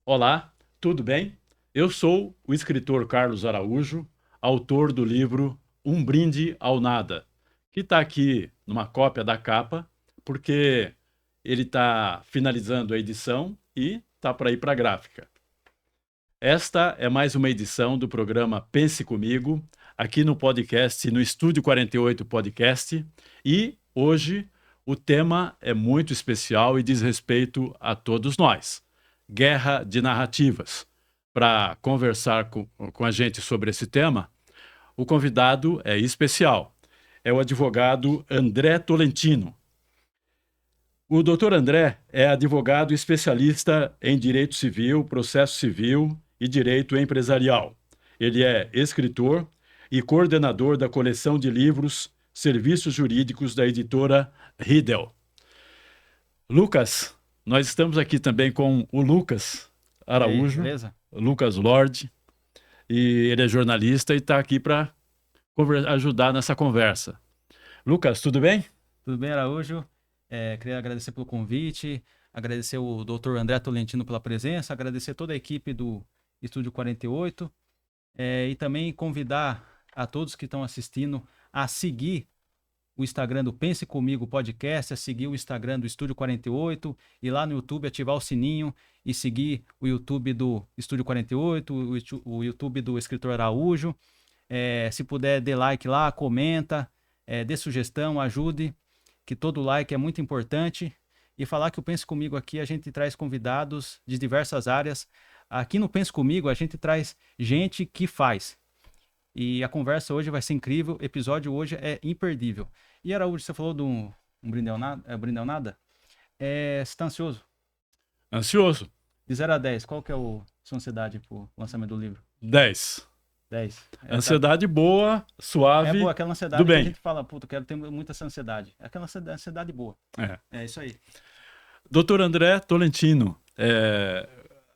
Olá, tudo bem? Eu sou o escritor Carlos Araújo, autor do livro Um Brinde ao Nada, que está aqui numa cópia da capa, porque ele está finalizando a edição e está para ir para a gráfica. Esta é mais uma edição do programa Pense Comigo, aqui no podcast, no Estúdio 48 Podcast, e hoje o tema é muito especial e diz respeito a todos nós. Guerra de narrativas. Para conversar com a gente sobre esse tema, o convidado é especial. É o advogado André Tolentino. O doutor André é advogado especialista em direito civil, processo civil e direito empresarial. Ele é escritor e coordenador da coleção de livros Serviços Jurídicos da editora Riedel. Lucas, nós estamos aqui também com o Lucas E aí, Araújo, beleza? Lucas Lorde, e ele é jornalista e está aqui para ajudar nessa conversa. Lucas, tudo bem? Tudo bem, Araújo? Queria agradecer pelo convite, agradecer o Dr. André Tolentino pela presença, agradecer toda a equipe do Estúdio 48, e também convidar a todos que estão assistindo a seguir o Instagram do Pense Comigo Podcast, a seguir o Instagram do Estúdio 48 e lá no YouTube ativar o sininho e seguir o YouTube do Estúdio 48, o YouTube do Escritor Araújo. Se puder, dê like lá, comenta, dê sugestão, ajude, que todo like é muito importante. E falar que o Pense Comigo aqui, a gente traz convidados de diversas áreas. Aqui no Pense Comigo, a gente traz gente que faz. E a conversa hoje vai ser incrível, o episódio hoje é imperdível. E Araújo, você falou de um brinde ao nada? Brinde ao nada? Você está ansioso? Ansioso? De 0 a 10, qual que é sua ansiedade para o lançamento do livro? 10. 10. Ansiedade boa, É boa, suave, aquela do ansiedade que a bem. gente fala, puta, quero ter muita essa ansiedade. É aquela ansiedade boa. É. É isso aí. Doutor André Tolentino,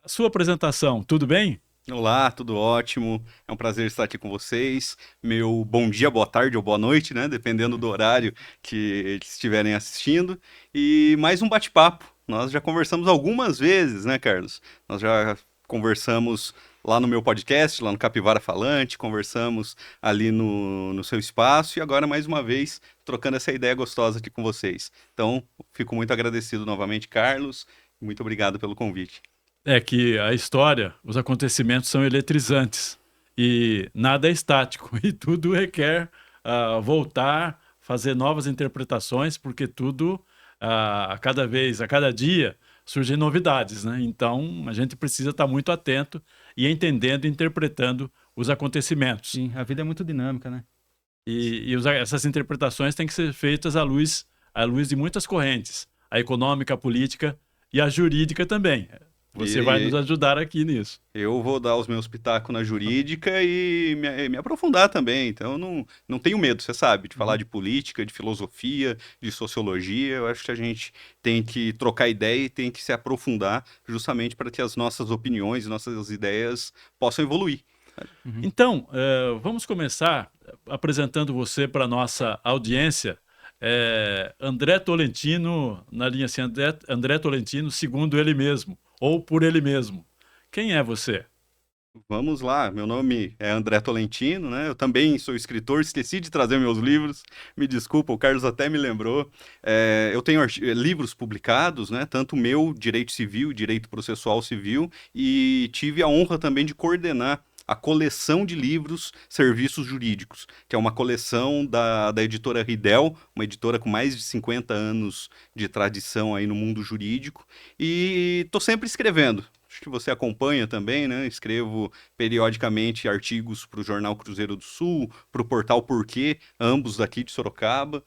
a sua apresentação, tudo bem? Olá, tudo ótimo. É um prazer estar aqui com vocês. Meu bom dia, boa tarde ou boa noite, né? Dependendo do horário que estiverem assistindo. E mais um bate-papo. Nós já conversamos algumas vezes, né, Carlos? Nós já conversamos lá no meu podcast, lá no Capivara Falante, conversamos ali no seu espaço e agora mais uma vez trocando essa ideia gostosa aqui com vocês. Então, fico muito agradecido novamente, Carlos. Muito obrigado pelo convite. É que a história, os acontecimentos são eletrizantes e nada é estático e tudo requer voltar, fazer novas interpretações, porque tudo, a cada vez, a cada dia, surgem novidades, né? Então, a gente precisa estar muito atento e entendendo, interpretando os acontecimentos. Sim, a vida é muito dinâmica, né? Essas interpretações têm que ser feitas à luz de muitas correntes, a econômica, a política e a jurídica também. Você vai nos E ajudar aqui nisso. eu vou dar os meus pitacos na jurídica e me aprofundar também. Então, eu não tenho medo, você sabe, de falar Uhum. de política, de filosofia, de sociologia. Eu acho que a gente tem que trocar ideia e tem que se aprofundar justamente para que as nossas opiniões, nossas ideias possam evoluir. Uhum. Então, vamos começar apresentando você para a nossa audiência. André Tolentino, na linha assim, André Tolentino, segundo ele mesmo, ou por ele mesmo. Quem é você? Vamos lá, meu nome é André Tolentino, né? Eu também sou escritor, esqueci de trazer meus livros, me desculpa, o Carlos até me lembrou. Eu tenho livros publicados, né? Tanto o meu, Direito Civil, Direito Processual Civil, e tive a honra também de coordenar a coleção de livros Serviços Jurídicos, que é uma coleção da editora Riedel, uma editora com mais de 50 anos de tradição aí no mundo jurídico, e estou sempre escrevendo. Acho que você acompanha também, né? Escrevo periodicamente artigos para o Jornal Cruzeiro do Sul, para o portal Porquê, ambos daqui de Sorocaba.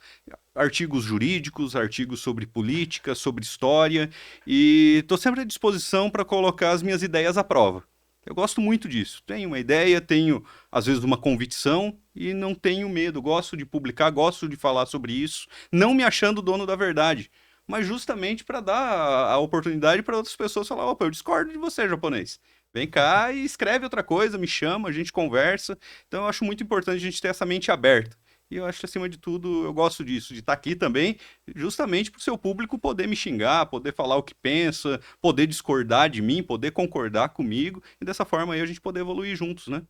Artigos jurídicos, artigos sobre política, sobre história, e estou sempre à disposição para colocar as minhas ideias à prova. Eu gosto muito disso. Tenho uma ideia, tenho às vezes uma convicção e não tenho medo. Gosto de publicar, gosto de falar sobre isso, não me achando dono da verdade, mas justamente para dar a oportunidade para outras pessoas falar: opa, eu discordo de você, japonês. Vem cá e escreve outra coisa, me chama, a gente conversa. Então eu acho muito importante a gente ter essa mente aberta. E eu acho que, acima de tudo, eu gosto disso, de estar aqui também, justamente para o seu público poder me xingar, poder falar o que pensa, poder discordar de mim, poder concordar comigo, e dessa forma aí a gente poder evoluir juntos, né?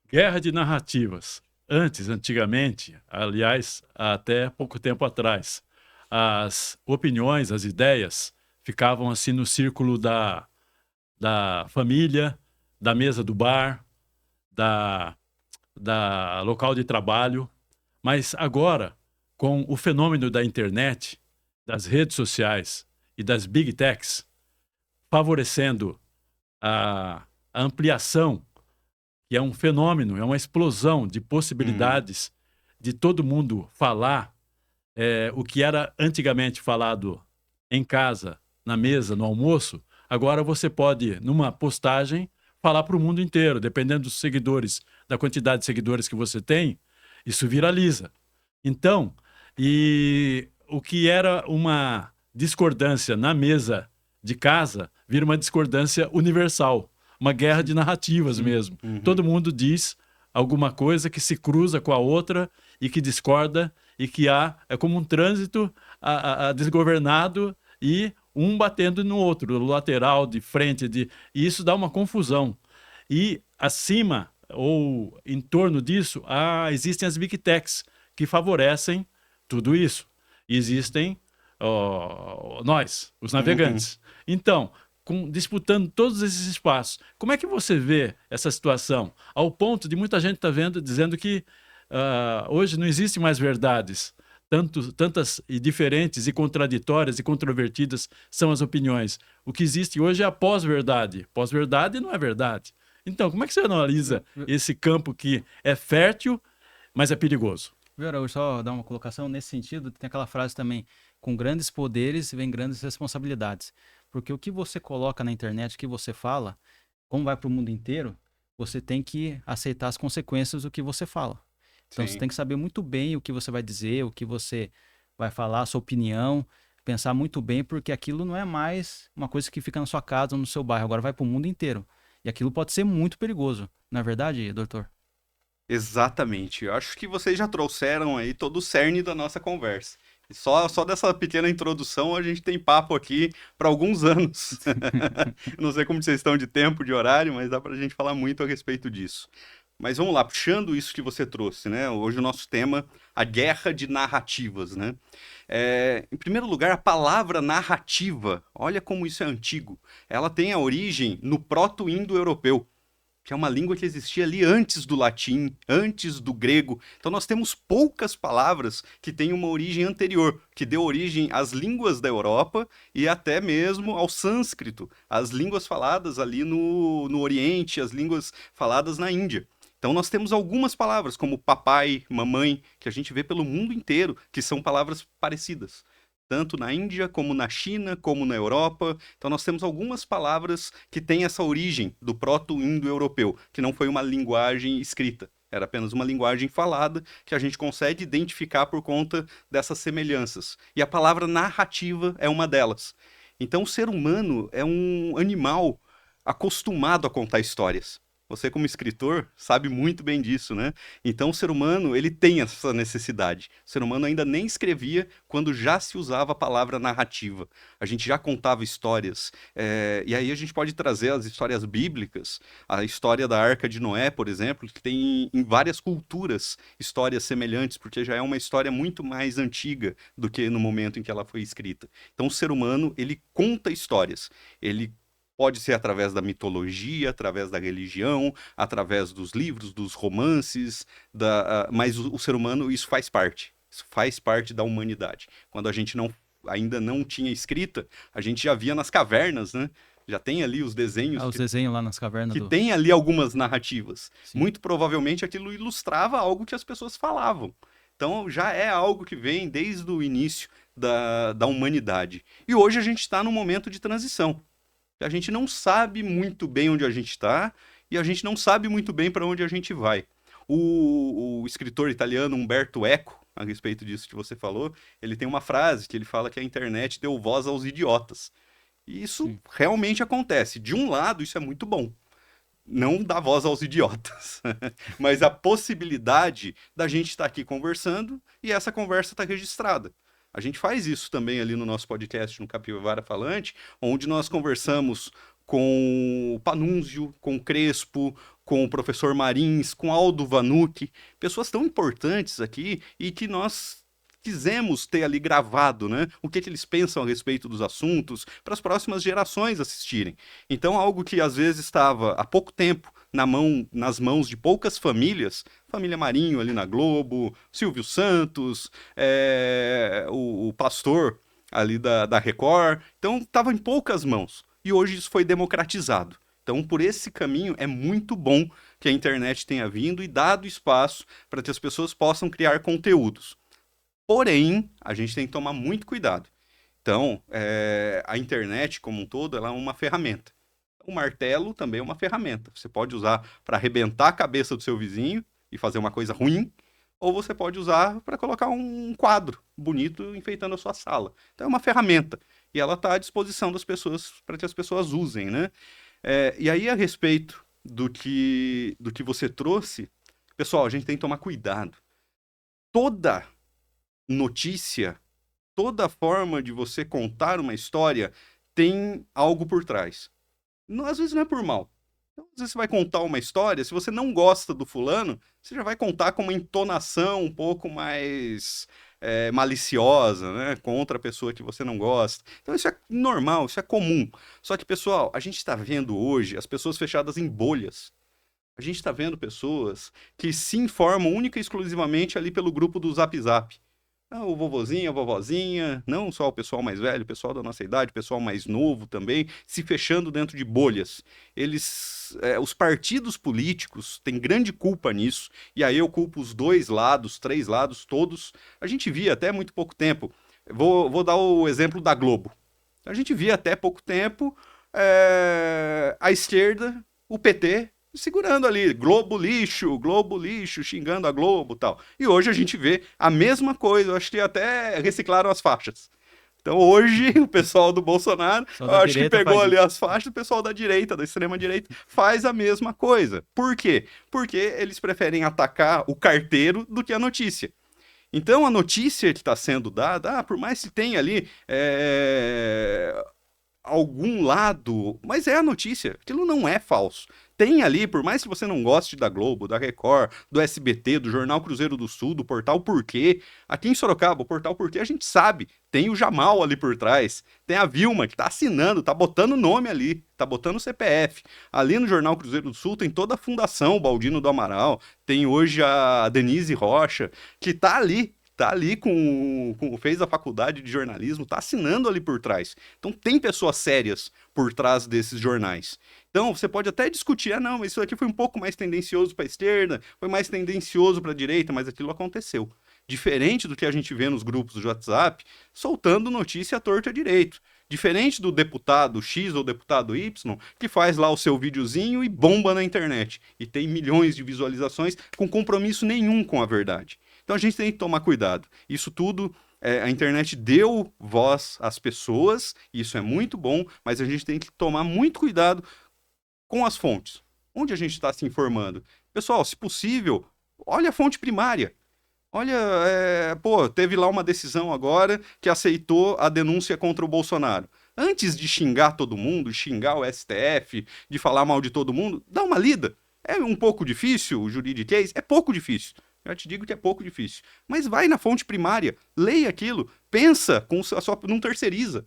Guerra de narrativas. Antigamente, aliás, até pouco tempo atrás, as opiniões, as ideias ficavam assim no círculo da família, da mesa do bar, da, da local de trabalho. Mas agora, com o fenômeno da internet, das redes sociais e das big techs, favorecendo a ampliação, que é um fenômeno, é uma explosão de possibilidades de todo mundo falar o que era antigamente falado em casa, na mesa, no almoço, agora você pode, numa postagem, falar para o mundo inteiro, dependendo dos seguidores, da quantidade de seguidores que você tem, isso viraliza. Então, e o que era uma discordância na mesa de casa, vira uma discordância universal, uma guerra de narrativas mesmo. Todo mundo diz alguma coisa que se cruza com a outra e que discorda e que é como um trânsito desgovernado e um batendo no outro, do lateral, de frente, e isso dá uma confusão. E acima ou em torno disso, existem as big techs que favorecem tudo isso. E existem nós, os navegantes. Então, disputando todos esses espaços, como é que você vê essa situação? Ao ponto de muita gente estar dizendo que hoje não existe mais verdades. Tantas e diferentes e contraditórias e controvertidas são as opiniões. O que existe hoje é a pós-verdade. Pós-verdade não é verdade. Então, como é que você analisa esse campo que é fértil, mas é perigoso? Viu, Araújo, só dar uma colocação nesse sentido, tem aquela frase também, com grandes poderes vem grandes responsabilidades. Porque o que você coloca na internet, o que você fala, como vai para o mundo inteiro, você tem que aceitar as consequências do que você fala. Então, você tem que saber muito bem o que você vai dizer, o que você vai falar, a sua opinião, pensar muito bem, porque aquilo não é mais uma coisa que fica na sua casa ou no seu bairro, agora vai para o mundo inteiro. E aquilo pode ser muito perigoso. Não é verdade, doutor? Exatamente. Eu acho que vocês já trouxeram aí todo o cerne da nossa conversa. E só dessa pequena introdução a gente tem papo aqui para alguns anos. Não sei como vocês estão de tempo, de horário, mas dá para a gente falar muito a respeito disso. Mas vamos lá, puxando isso que você trouxe, né? Hoje o nosso tema, a guerra de narrativas, né? Em primeiro lugar, a palavra narrativa, olha como isso é antigo. Ela tem a origem no proto-indo-europeu, que é uma língua que existia ali antes do latim, antes do grego. Então nós temos poucas palavras que têm uma origem anterior, que deu origem às línguas da Europa e até mesmo ao sânscrito, as línguas faladas ali no Oriente, as línguas faladas na Índia. Então nós temos algumas palavras, como papai, mamãe, que a gente vê pelo mundo inteiro, que são palavras parecidas. Tanto na Índia, como na China, como na Europa. Então nós temos algumas palavras que têm essa origem do proto-indo-europeu, que não foi uma linguagem escrita. Era apenas uma linguagem falada que a gente consegue identificar por conta dessas semelhanças. E a palavra narrativa é uma delas. Então o ser humano é um animal acostumado a contar histórias. Você, como escritor, sabe muito bem disso, né? Então, o ser humano, ele tem essa necessidade. O ser humano ainda nem escrevia quando já se usava a palavra narrativa. A gente já contava histórias. E aí a gente pode trazer as histórias bíblicas, a história da Arca de Noé, por exemplo, que tem em várias culturas histórias semelhantes, porque já é uma história muito mais antiga do que no momento em que ela foi escrita. Então, o ser humano, ele conta histórias. Ele pode ser através da mitologia, através da religião, através dos livros, dos romances, mas o ser humano, isso faz parte. Isso faz parte da humanidade. Quando a gente ainda não tinha escrita, a gente já via nas cavernas, né? Já tem ali os desenhos. Os desenhos lá nas cavernas. Que tem ali algumas narrativas. Sim. Muito provavelmente aquilo ilustrava algo que as pessoas falavam. Então já é algo que vem desde o início da humanidade. E hoje a gente está num momento de transição. A gente não sabe muito bem onde a gente está e a gente não sabe muito bem para onde a gente vai. O escritor italiano Umberto Eco, a respeito disso que você falou, ele tem uma frase que ele fala que a internet deu voz aos idiotas. E isso realmente acontece. De um lado, isso é muito bom. não dá voz aos idiotas, mas a possibilidade da gente estar aqui conversando e essa conversa está registrada. A gente faz isso também ali no nosso podcast, no Capivara Falante, onde nós conversamos com o Panunzio, com o Crespo, com o professor Marins, com Aldo Vanucci, pessoas tão importantes aqui e que nós quisemos ter ali gravado, né? O que eles pensam a respeito dos assuntos, para as próximas gerações assistirem. Então, algo que às vezes estava há pouco tempo nas mãos de poucas famílias, família Marinho ali na Globo, Silvio Santos, o pastor ali da Record, então estava em poucas mãos. E hoje isso foi democratizado. Então, por esse caminho, é muito bom que a internet tenha vindo e dado espaço para que as pessoas possam criar conteúdos. Porém, a gente tem que tomar muito cuidado. Então, a internet como um todo, ela é uma ferramenta. O martelo também é uma ferramenta. Você pode usar para arrebentar a cabeça do seu vizinho e fazer uma coisa ruim, ou você pode usar para colocar um quadro bonito enfeitando a sua sala. Então, é uma ferramenta. E ela está à disposição das pessoas para que as pessoas usem, né? E aí, a respeito do que você trouxe, pessoal, a gente tem que tomar cuidado. Toda notícia, toda forma de você contar uma história tem algo por trás. Não, às vezes não é por mal. Então, às vezes você vai contar uma história, se você não gosta do fulano, você já vai contar com uma entonação um pouco mais maliciosa, né? Contra a pessoa que você não gosta. Então isso é normal, isso é comum. Só que, pessoal, a gente está vendo hoje as pessoas fechadas em bolhas. A gente está vendo pessoas que se informam única e exclusivamente ali pelo grupo do Zap Zap. O vovozinho, a vovozinha, não só o pessoal mais velho, o pessoal da nossa idade, o pessoal mais novo também, se fechando dentro de bolhas. Os partidos políticos têm grande culpa nisso, e aí eu culpo os 2 lados, 3 lados, todos. A gente via até muito pouco tempo, vou dar o exemplo da Globo. A gente via até pouco tempo a esquerda, o PT, segurando ali, Globo lixo, xingando a Globo e tal. E hoje a gente vê a mesma coisa, eu acho que até reciclaram as faixas. Então hoje o pessoal do Bolsonaro, acho que pegou ali as faixas, o pessoal da direita, da extrema-direita, faz a mesma coisa. Por quê? Porque eles preferem atacar o carteiro do que a notícia. Então a notícia que está sendo dada, por mais que tenha ali algum lado, mas é a notícia, aquilo não é falso. Tem ali, por mais que você não goste da Globo, da Record, do SBT, do Jornal Cruzeiro do Sul, do Portal Porquê, aqui em Sorocaba, o Portal Porquê a gente sabe, tem o Jamal ali por trás, tem a Vilma que tá assinando, tá botando o nome ali, tá botando o CPF. Ali no Jornal Cruzeiro do Sul tem toda a fundação Baldino do Amaral, tem hoje a Denise Rocha, que tá ali fez a faculdade de jornalismo, tá assinando ali por trás. Então tem pessoas sérias por trás desses jornais. Então você pode até discutir, não, mas isso aqui foi um pouco mais tendencioso para a esquerda, foi mais tendencioso para a direita, mas aquilo aconteceu. Diferente do que a gente vê nos grupos do WhatsApp, soltando notícia à torta e à direito. Diferente do deputado X ou deputado Y, que faz lá o seu videozinho e bomba na internet. E tem milhões de visualizações com compromisso nenhum com a verdade. Então a gente tem que tomar cuidado. Isso tudo, a internet deu voz às pessoas, isso é muito bom, mas a gente tem que tomar muito cuidado com as fontes. Onde a gente está se informando? Pessoal, se possível, olha a fonte primária. Olha, teve lá uma decisão agora que aceitou a denúncia contra o Bolsonaro. Antes de xingar todo mundo, xingar o STF, de falar mal de todo mundo, dá uma lida. É um pouco difícil o juridiquês? É pouco difícil. Já te digo que é pouco difícil. Mas vai na fonte primária, leia aquilo, pensa com não terceiriza.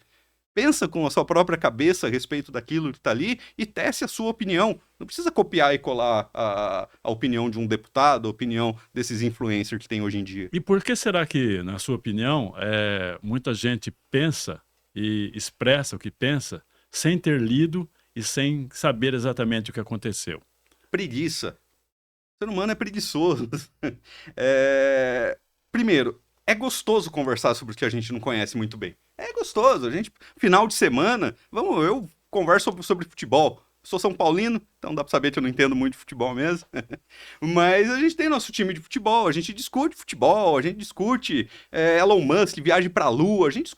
Pensa com a sua própria cabeça a respeito daquilo que está ali e tece a sua opinião. Não precisa copiar e colar a opinião de um deputado, a opinião desses influencers que tem hoje em dia. E por que será que, na sua opinião, muita gente pensa e expressa o que pensa sem ter lido e sem saber exatamente o que aconteceu? Preguiça. O ser humano é preguiçoso. Primeiro, é gostoso conversar sobre o que a gente não conhece muito bem. É gostoso. A gente, final de semana, eu converso sobre futebol. Sou São Paulino, então dá pra saber que eu não entendo muito de futebol mesmo. Mas a gente tem nosso time de futebol, a gente discute futebol, a gente discute Elon Musk, viagem pra Lua, a gente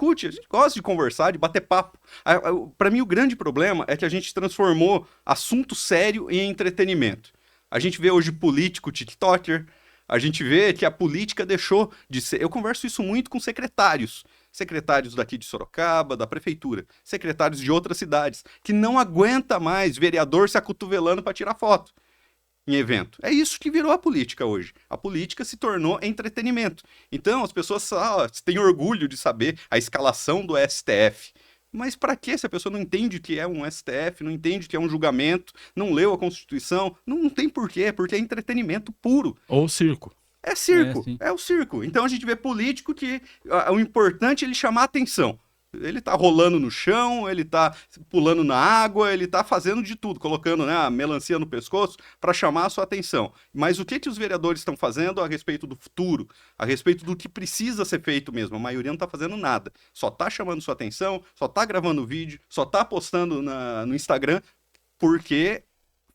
gosta de conversar, de bater papo. Pra mim, o grande problema é que a gente transformou assunto sério em entretenimento. A gente vê hoje político TikToker, a gente vê que a política deixou de ser... Eu converso isso muito com secretários daqui de Sorocaba, da prefeitura, secretários de outras cidades, que não aguenta mais vereador se acotovelando para tirar foto em evento. É isso que virou a política hoje. A política se tornou entretenimento. Então, as pessoas têm orgulho de saber a escalação do STF. Mas para que se a pessoa não entende o que é um STF, não entende o que é um julgamento, não leu a Constituição? Não tem porquê, porque é entretenimento puro. Ou circo. É circo, sim. é o circo. Então a gente vê político que o importante é ele chamar a atenção. Ele tá rolando no chão, ele tá pulando na água, ele tá fazendo de tudo, colocando, né, a melancia no pescoço para chamar a sua atenção. Mas o que os vereadores estão fazendo a respeito do futuro, a respeito do que precisa ser feito mesmo? A maioria não tá fazendo nada. Só tá chamando sua atenção, só tá gravando vídeo, só tá postando no Instagram, porque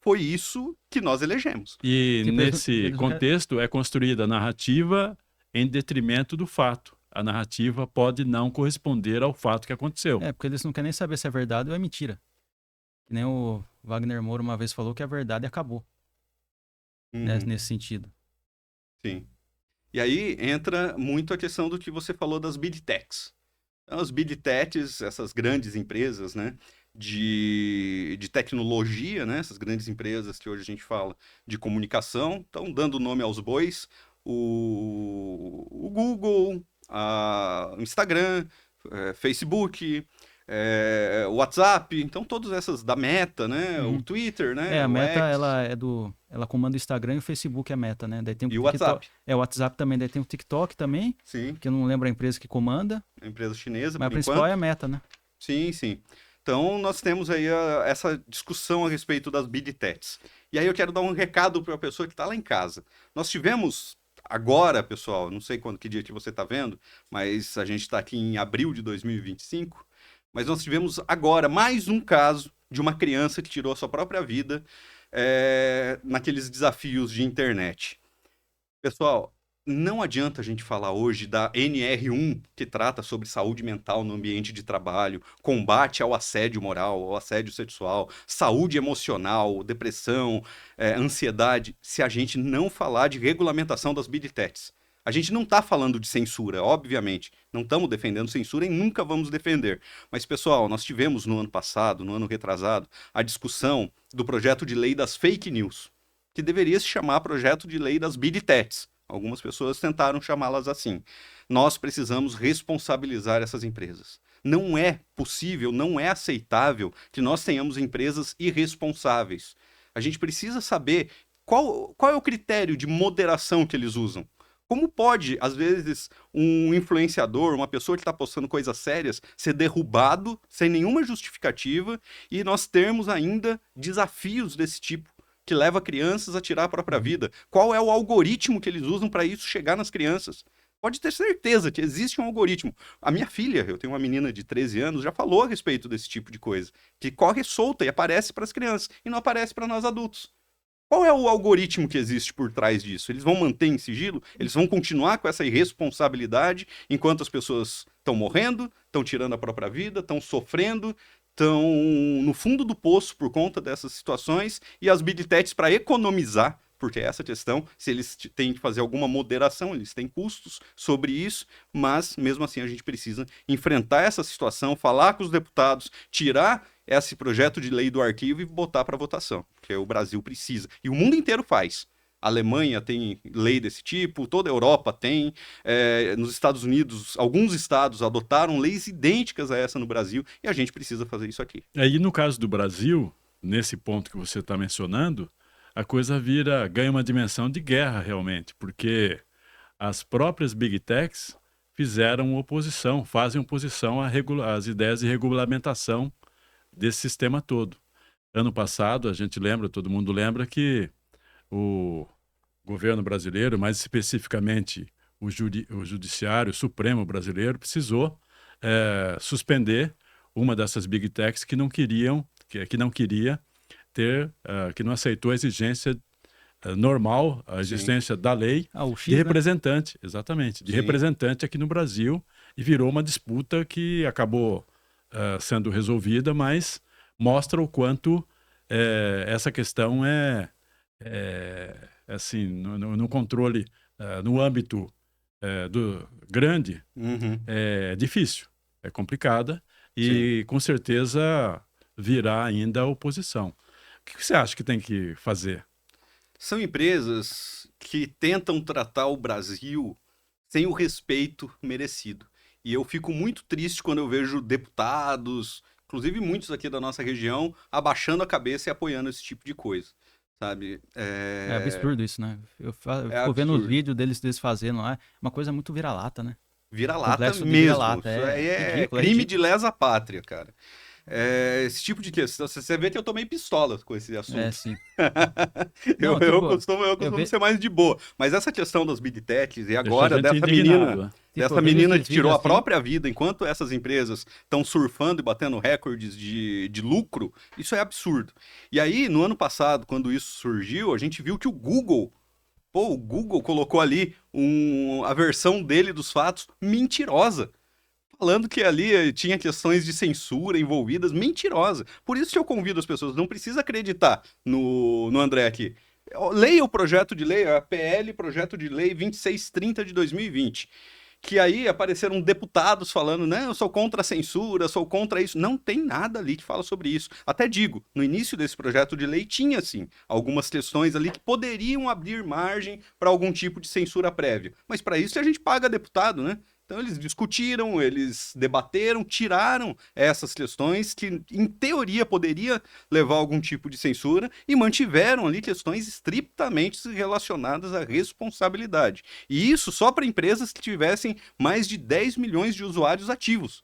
foi isso que nós elegemos. E Tipo, nesse eles não querem- contexto é construída a narrativa em detrimento do fato. A narrativa pode não corresponder ao fato que aconteceu. porque eles não querem nem saber se é verdade ou é mentira. Que nem o Wagner Moura uma vez falou que a verdade acabou, né, Uhum. nesse sentido. Sim. E aí entra muito a questão do que você falou das Big Techs. Então, as Big Techs, essas grandes empresas, né, de tecnologia, né, essas grandes empresas que hoje a gente fala de comunicação, estão dando nome aos bois, o Google, o Instagram, Facebook, o WhatsApp, então todas essas da Meta, né, o Uhum. Twitter, né, A o Meta, X ela comanda o Instagram e o Facebook é a Meta, né? Daí tem e o TikTok, WhatsApp. o WhatsApp também, daí tem o TikTok também, Sim, que eu não lembro a empresa que comanda, a empresa chinesa, mas a por principal enquanto. é a Meta, né? Sim, sim. Então, nós temos aí essa discussão a respeito das Big Techs. E aí eu quero dar um recado para a pessoa que está lá em casa. Nós tivemos agora, pessoal, não sei que dia que você está vendo, mas a gente está aqui em abril de 2025, mas nós tivemos agora mais um caso de uma criança que tirou a sua própria vida naqueles desafios de internet. Pessoal, não adianta a gente falar hoje da NR1, que trata sobre saúde mental no ambiente de trabalho, combate ao assédio moral, ao assédio sexual, saúde emocional, depressão, ansiedade, se a gente não falar de regulamentação das Big Techs. A gente não está falando de censura, obviamente. Não estamos defendendo censura e nunca vamos defender. Mas, pessoal, nós tivemos no ano passado, no ano retrasado, a discussão do projeto de lei das fake news, que deveria se chamar projeto de lei das Big Techs. Algumas pessoas tentaram chamá-las assim. Nós precisamos responsabilizar essas empresas. Não é possível, não é aceitável que nós tenhamos empresas irresponsáveis. A gente precisa saber qual é o critério de moderação que eles usam. Como pode, às vezes, um influenciador, uma pessoa que está postando coisas sérias, ser derrubado sem nenhuma justificativa e nós termos ainda desafios desse tipo, que leva crianças a tirar a própria vida? Qual é o algoritmo que eles usam para isso chegar nas crianças? Pode ter certeza que existe um algoritmo. A minha filha, eu tenho uma menina de 13 anos, já falou a respeito desse tipo de coisa, que corre solta e aparece para as crianças e não aparece para nós adultos. Qual é o algoritmo que existe por trás disso? Eles vão manter em sigilo? Eles vão continuar com essa irresponsabilidade enquanto as pessoas estão morrendo, estão tirando a própria vida, estão sofrendo, estão no fundo do poço por conta dessas situações, e as Big Techs, para economizar, porque é essa questão, se eles têm que fazer alguma moderação, eles têm custos sobre isso, mas mesmo assim a gente precisa enfrentar essa situação, falar com os deputados, tirar esse projeto de lei do arquivo e botar para votação, porque o Brasil precisa. E o mundo inteiro faz. A Alemanha tem lei desse tipo, toda a Europa tem, nos Estados Unidos, alguns estados adotaram leis idênticas a essa no Brasil, e a gente precisa fazer isso aqui. Aí, no caso do Brasil, nesse ponto que você está mencionando, a coisa ganha uma dimensão de guerra realmente, porque as próprias Big Techs fazem oposição às ideias de regulamentação desse sistema todo. Ano passado, a gente lembra, todo mundo lembra que o governo brasileiro, mais especificamente o Judiciário Supremo brasileiro, precisou suspender uma dessas Big Techs que não queria que não aceitou a exigência normal, a exigência da lei O X, de né? representante, exatamente, de Sim. representante aqui no Brasil, e virou uma disputa que acabou sendo resolvida, mas mostra o quanto essa questão assim, no controle, no âmbito do grande, Uhum. é difícil, é complicada e com certeza virá ainda a oposição. O que você acha que tem que fazer? São empresas que tentam tratar o Brasil sem o respeito merecido. E eu fico muito triste quando eu vejo deputados, inclusive muitos aqui da nossa região, abaixando a cabeça e apoiando esse tipo de coisa, sabe? É absurdo isso, né? Eu É fico vendo os absurdo. vídeos deles fazendo lá. Uma coisa muito vira-lata, né? Vira-lata Complexo de mesmo. vira-lata. Isso aí é Ridículo, é crime ridículo. de lesa pátria, cara. Esse tipo de questão. Você vê que eu tomei pistola com esse assunto. Sim. Eu, Não, eu tipo, costumo, eu eu costumo ve... ser mais de boa. Mas essa questão das big techs, e Deixa a agora gente dessa indignado, menina, né? Tipo, dessa eu vejo menina esses que tirou a vídeos assim. própria vida, enquanto essas empresas estão surfando e batendo recordes de lucro, isso é absurdo. E aí, no ano passado, quando isso surgiu, a gente viu que o Google colocou ali a versão dele dos fatos mentirosa. Falando que ali tinha questões de censura envolvidas, mentirosa. Por isso que eu convido as pessoas, não precisa acreditar no André aqui. Leia o projeto de lei, a PL, projeto de lei 2630 de 2020. Que aí apareceram deputados falando, né, eu sou contra a censura, sou contra isso. Não tem nada ali que fala sobre isso. Até digo, no início desse projeto de lei tinha, sim, algumas questões ali que poderiam abrir margem para algum tipo de censura prévia. Mas para isso a gente paga deputado, né? Então eles discutiram, eles debateram, tiraram essas questões que, em teoria, poderia levar a algum tipo de censura e mantiveram ali questões estritamente relacionadas à responsabilidade. E isso só para empresas que tivessem mais de 10 milhões de usuários ativos.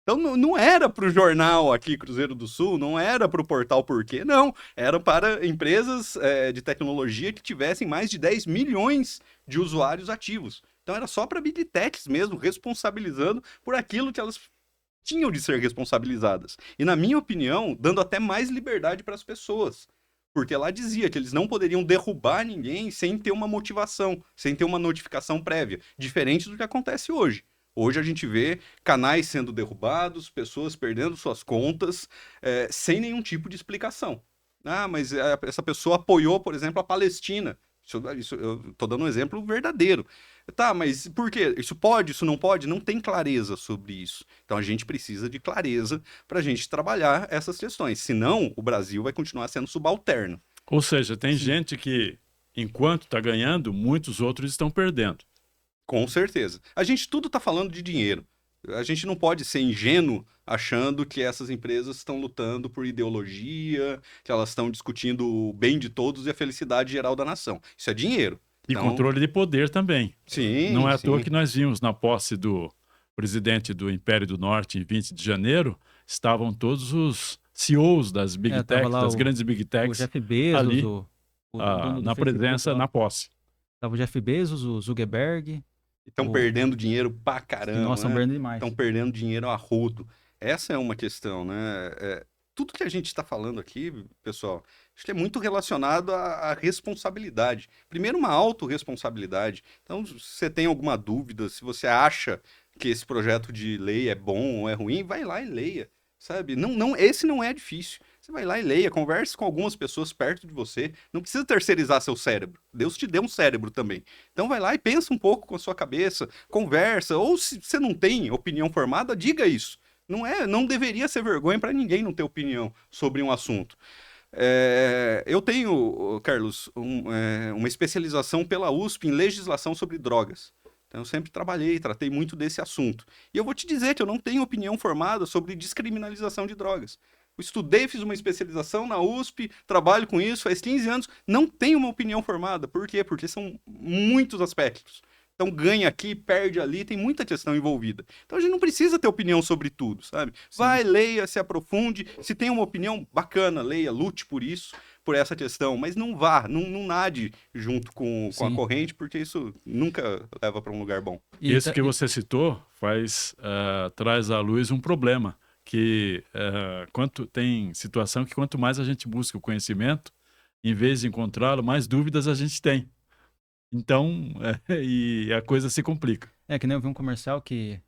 Então não era para o jornal aqui, Cruzeiro do Sul, não era para o portal Porquê, não. Era para empresas de tecnologia que tivessem mais de 10 milhões de usuários ativos. Então era só para big techs mesmo, responsabilizando por aquilo que elas tinham de ser responsabilizadas. E na minha opinião, dando até mais liberdade para as pessoas. Porque lá dizia que eles não poderiam derrubar ninguém sem ter uma motivação, sem ter uma notificação prévia. Diferente do que acontece hoje. Hoje a gente vê canais sendo derrubados, pessoas perdendo suas contas, sem nenhum tipo de explicação. Ah, mas essa pessoa apoiou, por exemplo, a Palestina. Isso eu estou dando um exemplo verdadeiro. Tá, mas por quê? Isso pode, isso não pode? Não tem clareza sobre isso. Então a gente precisa de clareza para a gente trabalhar essas questões. Senão, o Brasil vai continuar sendo subalterno. Ou seja, tem Sim. gente que, enquanto está ganhando, muitos outros estão perdendo. Com certeza. A gente tudo está falando de dinheiro. A gente não pode ser ingênuo achando que essas empresas estão lutando por ideologia, que elas estão discutindo o bem de todos e a felicidade geral da nação. Isso é dinheiro. E Então, controle de poder também. sim, Não é à sim. toa que nós vimos na posse do presidente do Império do Norte, em 20 de janeiro, estavam todos os CEOs das Big tava Techs, lá das grandes Big O Techs, Jeff Bezos, ali, o dono do na Facebook presença, lá. na posse. Tava o Jeff Bezos, o Zuckerberg. Estão O- perdendo dinheiro pra que, caramba, nossa, estão né? perdendo demais. Estão perdendo dinheiro a rodo. Essa é uma questão, né? Tudo que a gente está falando aqui, pessoal, acho que é muito relacionado à responsabilidade. Primeiro, uma autorresponsabilidade. Então, se você tem alguma dúvida, se você acha que esse projeto de lei é bom ou é ruim, vai lá e leia, sabe? Esse não é difícil. Você vai lá e leia, converse com algumas pessoas perto de você. Não precisa terceirizar seu cérebro. Deus te deu um cérebro também. Então vai lá e pensa um pouco com a sua cabeça, conversa. Ou se você não tem opinião formada, diga isso. Não deveria ser vergonha para ninguém não ter opinião sobre um assunto. Eu tenho, Carlos, uma especialização pela USP em legislação sobre drogas. Então eu sempre tratei muito desse assunto. E eu vou te dizer que eu não tenho opinião formada sobre descriminalização de drogas. Eu estudei, fiz uma especialização na USP, trabalho com isso faz 15 anos, não tenho uma opinião formada. Por quê? Porque são muitos aspectos. Então ganha aqui, perde ali, tem muita questão envolvida. Então a gente não precisa ter opinião sobre tudo, sabe? Sim. Vai, leia, se aprofunde. Se tem uma opinião bacana, leia, lute por isso, por essa questão. Mas não nade junto com a Sim. corrente, porque isso nunca leva para um lugar bom. Isso que você citou traz à luz um problema, que tem situação que quanto mais a gente busca o conhecimento, em vez de encontrá-lo, mais dúvidas a gente tem. Então, e a coisa se complica. Que nem eu vi um comercial que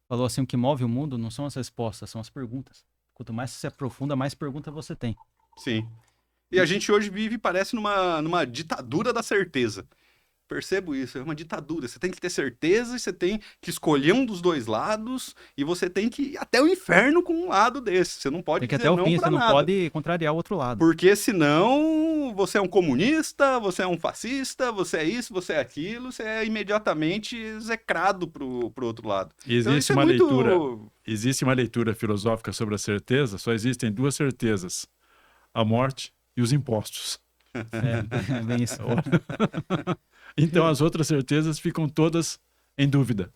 falou assim, o que move o mundo não são as respostas, são as perguntas. Quanto mais você se aprofunda, mais perguntas você tem. Sim. E a gente hoje vive, parece, numa ditadura da certeza. Percebo isso, é uma ditadura. Você tem que ter certeza e você tem que escolher um dos dois lados e você tem que ir até o inferno com um lado desse. Você não pode Tem que ir dizer até o não fim, pra você não nada. pode contrariar o outro lado. Porque senão você é um comunista, você é um fascista, você é isso, você é aquilo, você é imediatamente execrado pro outro lado. Existe então, existe uma leitura filosófica sobre a certeza, só existem duas certezas: a morte e os impostos. É bem isso. Então as outras certezas ficam todas em dúvida.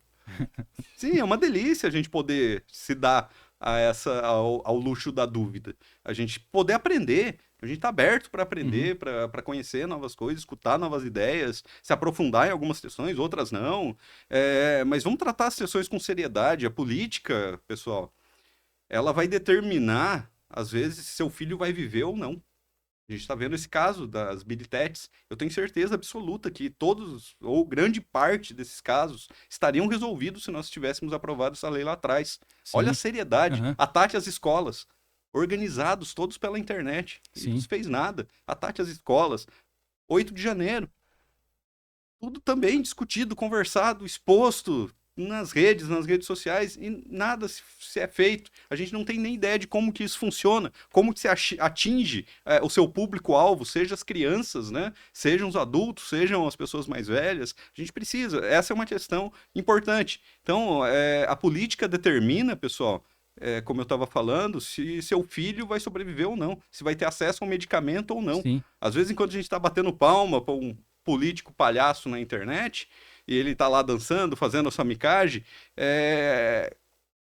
Sim, é uma delícia a gente poder se dar ao luxo da dúvida. A gente poder aprender. A gente está aberto para aprender, para conhecer novas coisas, escutar novas ideias, se aprofundar em algumas questões, outras não. Mas vamos tratar as questões com seriedade. A política, pessoal, ela vai determinar, às vezes, se seu filho vai viver ou não. A gente está vendo esse caso das Big Techs. Eu tenho certeza absoluta que todos, ou grande parte desses casos, estariam resolvidos se nós tivéssemos aprovado essa lei lá atrás. Sim. Olha a seriedade. Uhum. Ataque às escolas. Organizados, todos pela internet. Sim. Não se fez nada. Ataque às escolas. 8 de janeiro. Tudo também discutido, conversado, exposto nas redes sociais, e nada se é feito. A gente não tem nem ideia de como que isso funciona, como que se atinge o seu público-alvo, seja as crianças, né? Sejam os adultos, sejam as pessoas mais velhas. A gente precisa. Essa é uma questão importante. Então, a política determina, pessoal, como eu estava falando, se seu filho vai sobreviver ou não, se vai ter acesso a um medicamento ou não. Sim. Às vezes, enquanto a gente está batendo palma para um político palhaço na internet, e ele tá lá dançando, fazendo a sua micagem,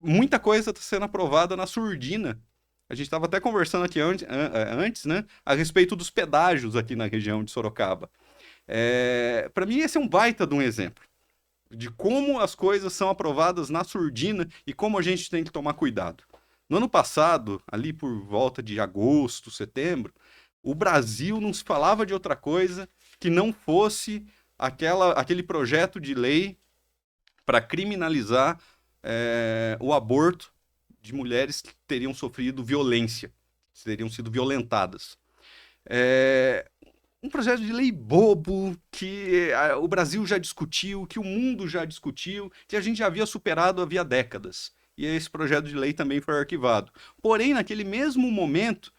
muita coisa está sendo aprovada na surdina. A gente estava até conversando aqui antes, né, a respeito dos pedágios aqui na região de Sorocaba. Para mim, esse é um baita de um exemplo de como as coisas são aprovadas na surdina e como a gente tem que tomar cuidado. No ano passado, ali por volta de agosto, setembro, o Brasil não se falava de outra coisa que não fosse aquele projeto de lei para criminalizar o aborto de mulheres que teriam sofrido violência, que teriam sido violentadas. Um projeto de lei bobo que o Brasil já discutiu, que o mundo já discutiu, que a gente já havia superado havia décadas. E esse projeto de lei também foi arquivado. Porém, naquele mesmo momento,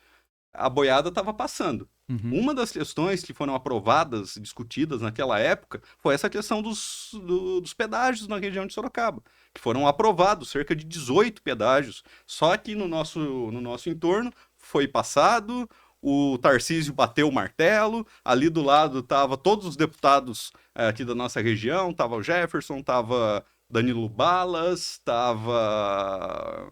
a boiada estava passando. Uma das questões que foram aprovadas, discutidas naquela época, foi essa questão dos pedágios na região de Sorocaba, que foram aprovados, cerca de 18 pedágios. Só que no nosso entorno foi passado, o Tarcísio bateu o martelo, ali do lado estavam todos os deputados aqui da nossa região, estava o Jefferson, estava Danilo Balas, estava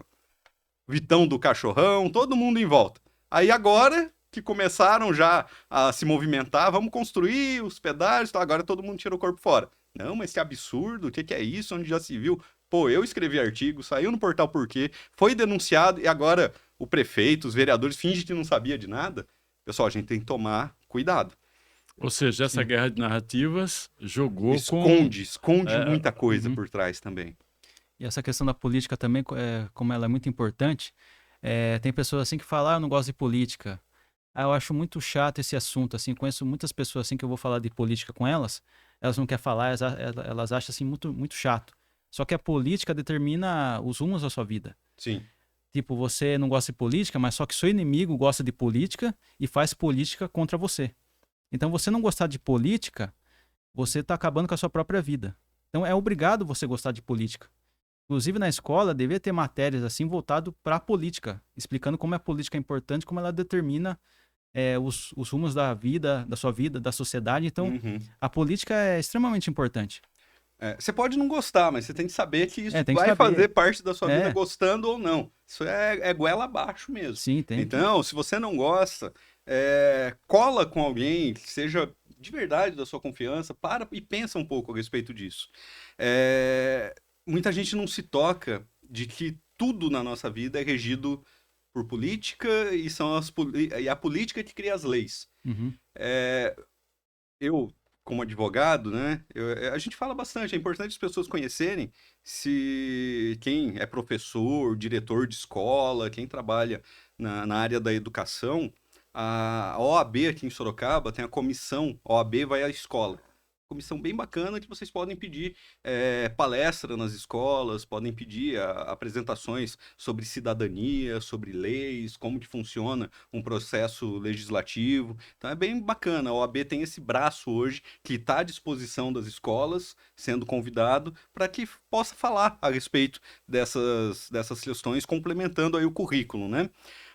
Vitão do Cachorrão, todo mundo em volta. Aí agora que começaram já a se movimentar, vamos construir os pedágios, então agora todo mundo tira o corpo fora. Não, mas que absurdo, o que é isso? Onde já se viu? Pô, eu escrevi artigo, saiu no portal Porquê, foi denunciado e agora o prefeito, os vereadores fingem que não sabia de nada. Pessoal, a gente tem que tomar cuidado. Ou seja, essa guerra de narrativas jogou esconde muita coisa por trás também. E essa questão da política também, como ela é muito importante, tem pessoas assim que falam, eu não gosto de política. Eu acho muito chato esse assunto, assim, conheço muitas pessoas assim que eu vou falar de política com elas não querem falar, elas acham assim muito, muito chato. Só que a política determina os rumos da sua vida. Sim. Tipo, você não gosta de política, mas só que seu inimigo gosta de política e faz política contra você. Então, você não gostar de política, você está acabando com a sua própria vida. Então, é obrigado você gostar de política. Inclusive, na escola, devia ter matérias assim voltado para a política, explicando como a política é importante, como ela determina os rumos da vida, da sua vida, da sociedade. Então, a política é extremamente importante. Você pode não gostar, mas você tem que saber que isso vai fazer parte da sua vida, gostando ou não. Isso é goela abaixo mesmo. Sim, tem. Então, se você não gosta, cola com alguém que seja de verdade da sua confiança, para e pensa um pouco a respeito disso. Muita gente não se toca de que tudo na nossa vida é regido por política e e a política que cria as leis. Uhum. Eu, como advogado, né, a gente fala bastante, é importante as pessoas conhecerem se quem é professor, diretor de escola, quem trabalha na área da educação, a OAB aqui em Sorocaba tem a comissão, a OAB vai à escola. Comissão bem bacana que vocês podem pedir palestra nas escolas, podem pedir apresentações sobre cidadania, sobre leis, como que funciona um processo legislativo. Então é bem bacana. A OAB tem esse braço hoje que está à disposição das escolas, sendo convidado, para que possa falar a respeito dessas questões, complementando aí o currículo, né?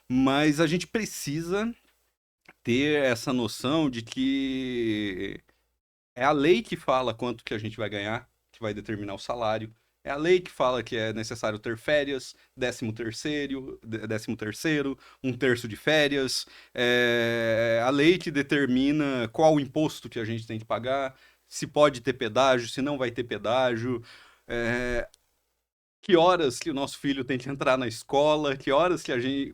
Mas a gente precisa ter essa noção de que é a lei que fala quanto que a gente vai ganhar, que vai determinar o salário. É a lei que fala que é necessário ter férias, 13º, um terço de férias. É a lei que determina qual o imposto que a gente tem que pagar, se pode ter pedágio, se não vai ter pedágio. Que horas que o nosso filho tem que entrar na escola,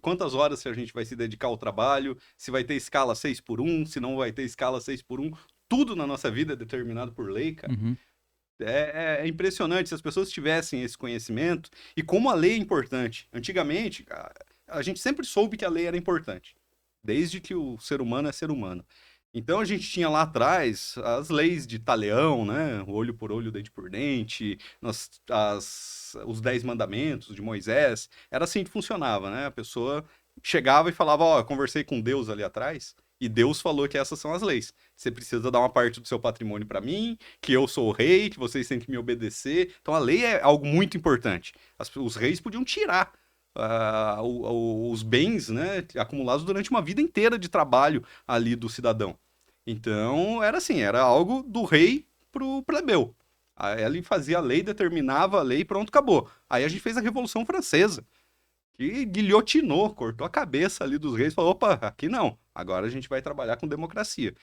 quantas horas que a gente vai se dedicar ao trabalho, se vai ter escala 6x1, se não vai ter escala 6x1. Tudo na nossa vida é determinado por lei, cara. Uhum. É impressionante se as pessoas tivessem esse conhecimento e como a lei é importante. Antigamente, a gente sempre soube que a lei era importante, desde que o ser humano é ser humano. Então a gente tinha lá atrás as leis de Talião, né? Olho por olho, dente por dente, os 10 mandamentos de Moisés. Era assim que funcionava, né? A pessoa chegava e falava, ó, eu conversei com Deus ali atrás, e Deus falou que essas são as leis. Você precisa dar uma parte do seu patrimônio para mim, que eu sou o rei, que vocês têm que me obedecer. Então a lei é algo muito importante. Os reis podiam tirar os bens, né, acumulados durante uma vida inteira de trabalho ali do cidadão. Então era assim, era algo do rei pro plebeu. Aí ele fazia a lei, determinava a lei e pronto, acabou. Aí a gente fez a Revolução Francesa, que guilhotinou, cortou a cabeça ali dos reis e falou, opa, aqui não, agora a gente vai trabalhar com democracia.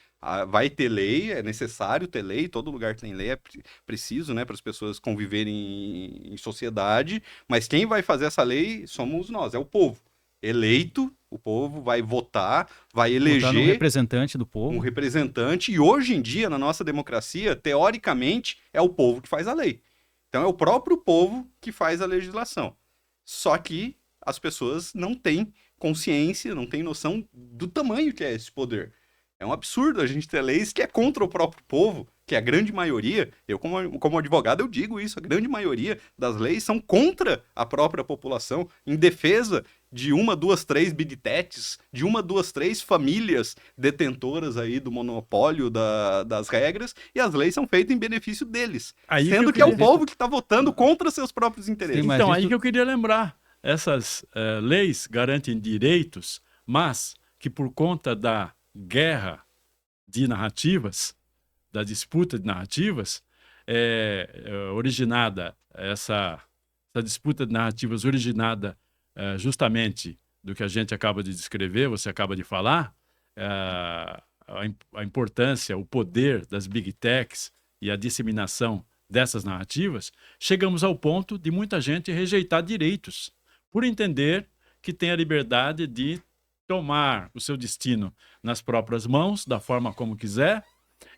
Vai ter lei, é necessário ter lei, todo lugar tem lei, é preciso, né, para as pessoas conviverem em sociedade, mas quem vai fazer essa lei somos nós, é o povo. Eleito, o povo vai votar, vai eleger Votar no representante do povo. um representante, e hoje em dia, na nossa democracia, teoricamente, é o povo que faz a lei. Então é o próprio povo que faz a legislação. Só que as pessoas não têm consciência, não têm noção do tamanho que é esse poder. É um absurdo a gente ter leis que é contra o próprio povo, que é a grande maioria. Eu, como advogado, eu digo isso. A grande maioria das leis são contra a própria população, em defesa de 1, 2, 3 big techs, de 1, 2, 3 famílias detentoras aí do monopólio das regras, e as leis são feitas em benefício deles. Aí sendo que é o povo que está votando contra seus próprios interesses. Sim, mas Então, isso- aí que eu queria lembrar. Essas leis garantem direitos, mas que por conta da guerra de narrativas, da disputa de narrativas, essa disputa de narrativas originada justamente do que a gente acaba de descrever, você acaba de falar, a importância, o poder das big techs e a disseminação dessas narrativas, chegamos ao ponto de muita gente rejeitar direitos, por entender que tem a liberdade de tomar o seu destino nas próprias mãos, da forma como quiser,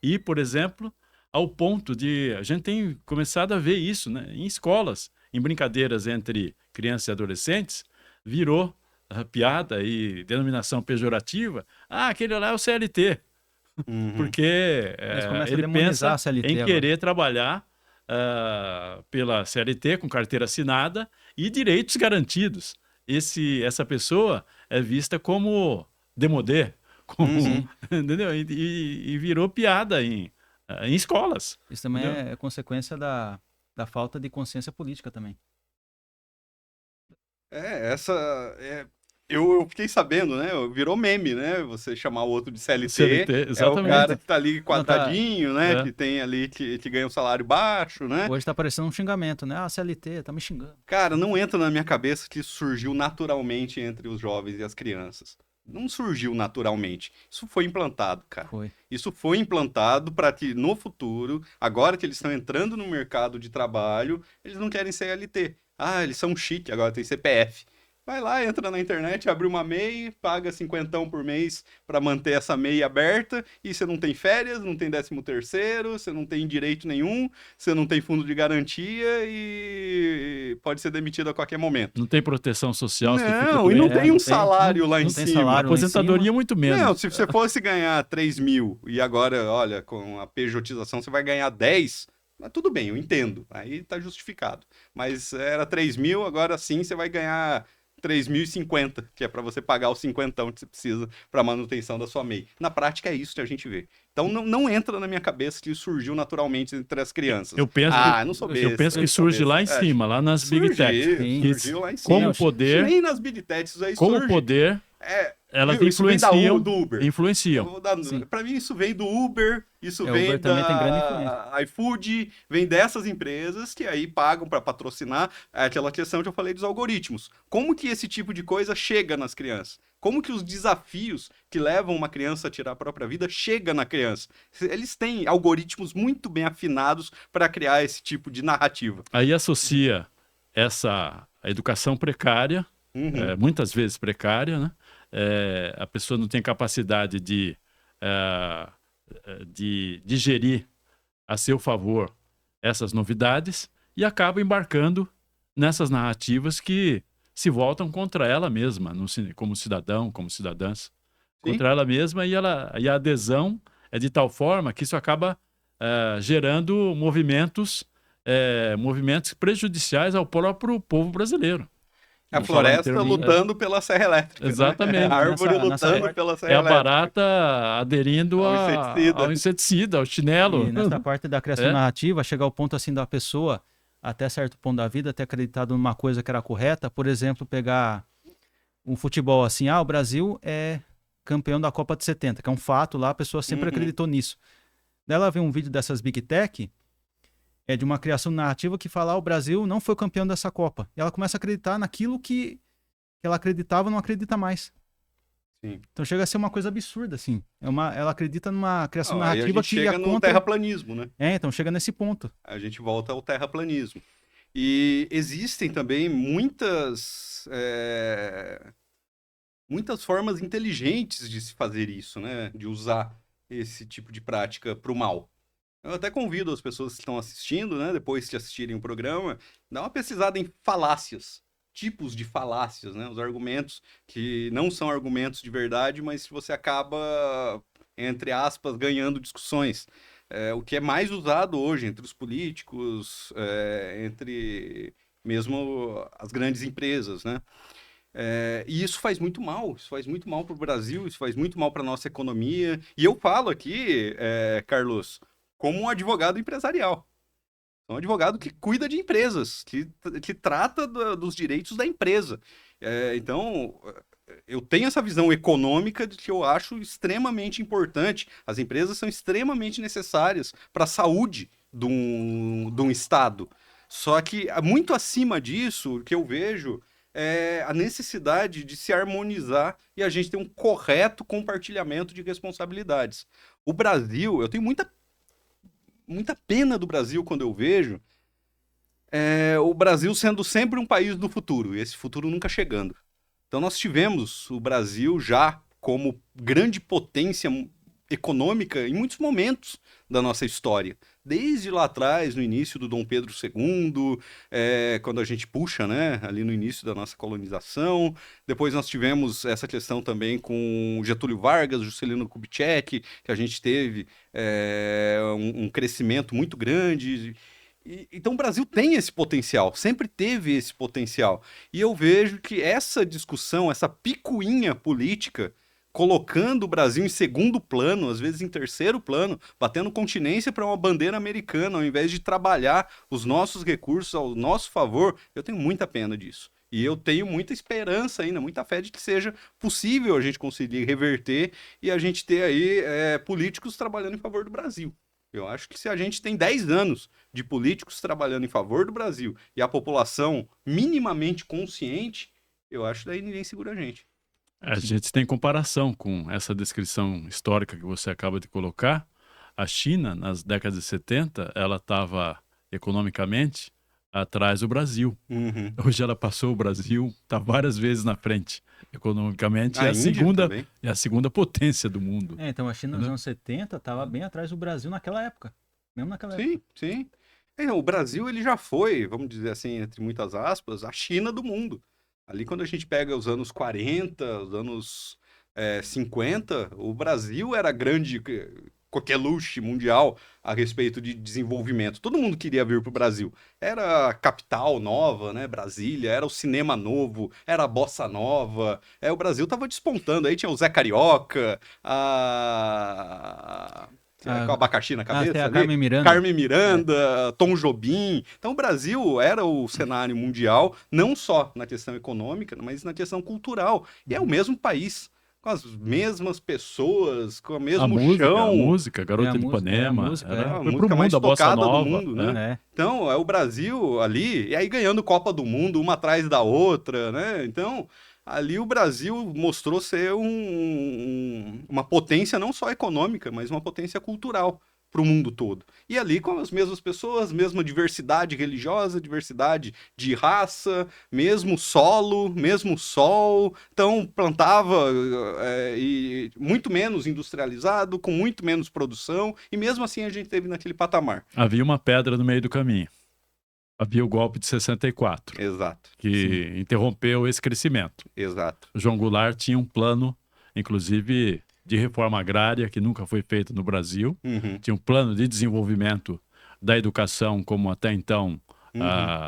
e, por exemplo, ao ponto de... A gente tem começado a ver isso, né, em escolas, em brincadeiras entre crianças e adolescentes, virou piada e denominação pejorativa. Ah, aquele lá é o CLT, porque Eles começam a ele demonizar pensa a CLT em agora. querer trabalhar pela CLT, com carteira assinada, e direitos garantidos. Essa pessoa é vista como demodê, como, entendeu? E virou piada em escolas. Isso também Entendeu? é consequência da falta de consciência política também. Eu fiquei sabendo, né? Virou meme, né? Você chamar o outro de CLT, CLT, é o exatamente. cara que tá ali quadradinho, Não, né? É. Que tem ali, que ganha um salário baixo, né? Hoje tá parecendo um xingamento, né? Ah, CLT, tá me xingando. Cara, não entra na minha cabeça que isso surgiu naturalmente entre os jovens e as crianças. Não surgiu naturalmente. Isso foi implantado, cara. Foi. Isso foi implantado para que no futuro, agora que eles estão entrando no mercado de trabalho, eles não querem CLT. Ah, eles são chique, agora tem CPF. Vai lá, entra na internet, abre uma MEI, paga 50 por mês para manter essa MEI aberta, e você não tem férias, não tem 13º, você não tem direito nenhum, você não tem fundo de garantia e pode ser demitido a qualquer momento. Não tem proteção social se fica Não, e não doente. tem um não salário lá em não tem cima. salário lá em Aposentadoria cima. muito menos. Não, se você fosse ganhar 3 mil e agora, olha, com a pejotização você vai ganhar 10, mas tudo bem, eu entendo. Aí tá justificado. Mas era 3 mil, agora sim você vai ganhar 3.050, que é para você pagar os 50 que você precisa para manutenção da sua MEI. Na prática é isso que a gente vê. Então não entra na minha cabeça que isso surgiu naturalmente entre as crianças. Eu penso não sou besta. eu penso que não sou surge lá em besta. cima, lá nas Big Tech. Surgiu lá em cima. Como poder, Nem nas Big Techs isso aí como surge. poder, elas Viu? Isso vem influenciam, do Uber. influenciam. Para mim isso vem do Uber, isso O vem Uber também tem grande influência. da iFood, vem dessas empresas que aí pagam para patrocinar. É aquela questão que eu falei dos algoritmos. Como que esse tipo de coisa chega nas crianças? Como que os desafios que levam uma criança a tirar a própria vida chega na criança? Eles têm algoritmos muito bem afinados para criar esse tipo de narrativa. Aí associa a educação precária, muitas vezes precária, né? A pessoa não tem capacidade de digerir a seu favor essas novidades e acaba embarcando nessas narrativas que se voltam contra ela mesma, como cidadão, como cidadãs. Contra ela mesma, e a adesão é de tal forma que isso acaba gerando movimentos prejudiciais ao próprio povo brasileiro. A floresta lutando pela serra elétrica. Exatamente. Né? A árvore lutando pela serra elétrica. É a barata aderindo ao inseticida, ao chinelo. E nessa parte da criação narrativa, chegar ao ponto assim da pessoa, até certo ponto da vida, ter acreditado numa coisa que era correta. Por exemplo, pegar um futebol assim, o Brasil é campeão da Copa de 70, que é um fato lá, a pessoa sempre acreditou nisso. Daí ela vê um vídeo dessas Big Tech, de uma criação narrativa que fala, o Brasil não foi campeão dessa Copa. E ela começa a acreditar naquilo que ela acreditava, não acredita mais. Sim. Então chega a ser uma coisa absurda, assim. Ela acredita numa criação narrativa aí a gente que chega no terraplanismo, né? Então chega nesse ponto. A gente volta ao terraplanismo. E existem também muitas formas inteligentes de se fazer isso, né? De usar esse tipo de prática para o mal. Eu até convido as pessoas que estão assistindo, né? Depois de assistirem o programa, dar uma pesquisada em falácias. Tipos de falácias, né? Os argumentos que não são argumentos de verdade, mas que você acaba, entre aspas, ganhando discussões. O que é mais usado hoje entre os políticos, entre mesmo as grandes empresas, né? E isso faz muito mal para o Brasil, isso faz muito mal para a nossa economia. E eu falo aqui, Carlos, como um advogado empresarial. É um advogado que cuida de empresas, que trata dos direitos da empresa. Então, eu tenho essa visão econômica de que eu acho extremamente importante. As empresas são extremamente necessárias para a saúde de um Estado. Só que, muito acima disso, o que eu vejo é a necessidade de se harmonizar e a gente ter um correto compartilhamento de responsabilidades. O Brasil, eu tenho muita pena do Brasil quando eu vejo o Brasil sendo sempre um país do futuro, e esse futuro nunca chegando. Então nós tivemos o Brasil já como grande potência econômica em muitos momentos da nossa história. Desde lá atrás, no início do Dom Pedro II, quando a gente puxa, né, ali no início da nossa colonização. Depois nós tivemos essa questão também com Getúlio Vargas, Juscelino Kubitschek, que a gente teve um crescimento muito grande. Então o Brasil tem esse potencial, sempre teve esse potencial. E eu vejo que essa discussão, essa picuinha política, colocando o Brasil em segundo plano, às vezes em terceiro plano, batendo continência para uma bandeira americana, ao invés de trabalhar os nossos recursos ao nosso favor, eu tenho muita pena disso. E eu tenho muita esperança ainda, muita fé de que seja possível a gente conseguir reverter e a gente ter aí políticos trabalhando em favor do Brasil. Eu acho que se a gente tem 10 anos de políticos trabalhando em favor do Brasil e a população minimamente consciente, eu acho que daí ninguém segura a gente. A gente tem comparação com essa descrição histórica que você acaba de colocar. A China, nas décadas de 70, ela estava economicamente atrás do Brasil. Uhum. Hoje ela passou o Brasil, está várias vezes na frente. Economicamente, A Índia também. é a segunda potência do mundo. Então a China nos anos 70 estava bem atrás do Brasil naquela época. Mesmo naquela época. Sim. O Brasil, ele já foi, vamos dizer assim, entre muitas aspas, a China do mundo. Ali quando a gente pega os anos 40, os anos 50, o Brasil era grande coqueluche mundial a respeito de desenvolvimento. Todo mundo queria vir para o Brasil. Era a capital nova, né? Brasília, era o cinema novo, era a bossa nova. O Brasil tava despontando. Aí tinha o Zé Carioca, com abacaxi na cabeça tem a ali. Carmen Miranda. Carmen Miranda, Tom Jobim. Então o Brasil era o cenário mundial, não só na questão econômica, mas na questão cultural. E é o mesmo país, com as mesmas pessoas, com o mesmo chão. A música, Garota de Ipanema. Foi pro mundo, a bossa nova. Do mundo, né? Então, é o Brasil ali, e aí ganhando Copa do Mundo, uma atrás da outra, né? Então, ali o Brasil mostrou ser uma potência não só econômica, mas uma potência cultural para o mundo todo. E ali com as mesmas pessoas, mesma diversidade religiosa, diversidade de raça, mesmo solo, mesmo sol. Então plantava e muito menos industrializado, com muito menos produção, e mesmo assim a gente teve naquele patamar. Havia uma pedra no meio do caminho. Havia o golpe de 64. Exato. Que interrompeu esse crescimento. Exato. O João Goulart tinha um plano, inclusive de reforma agrária, que nunca foi feito no Brasil. Uhum. Tinha um plano de desenvolvimento da educação, como até então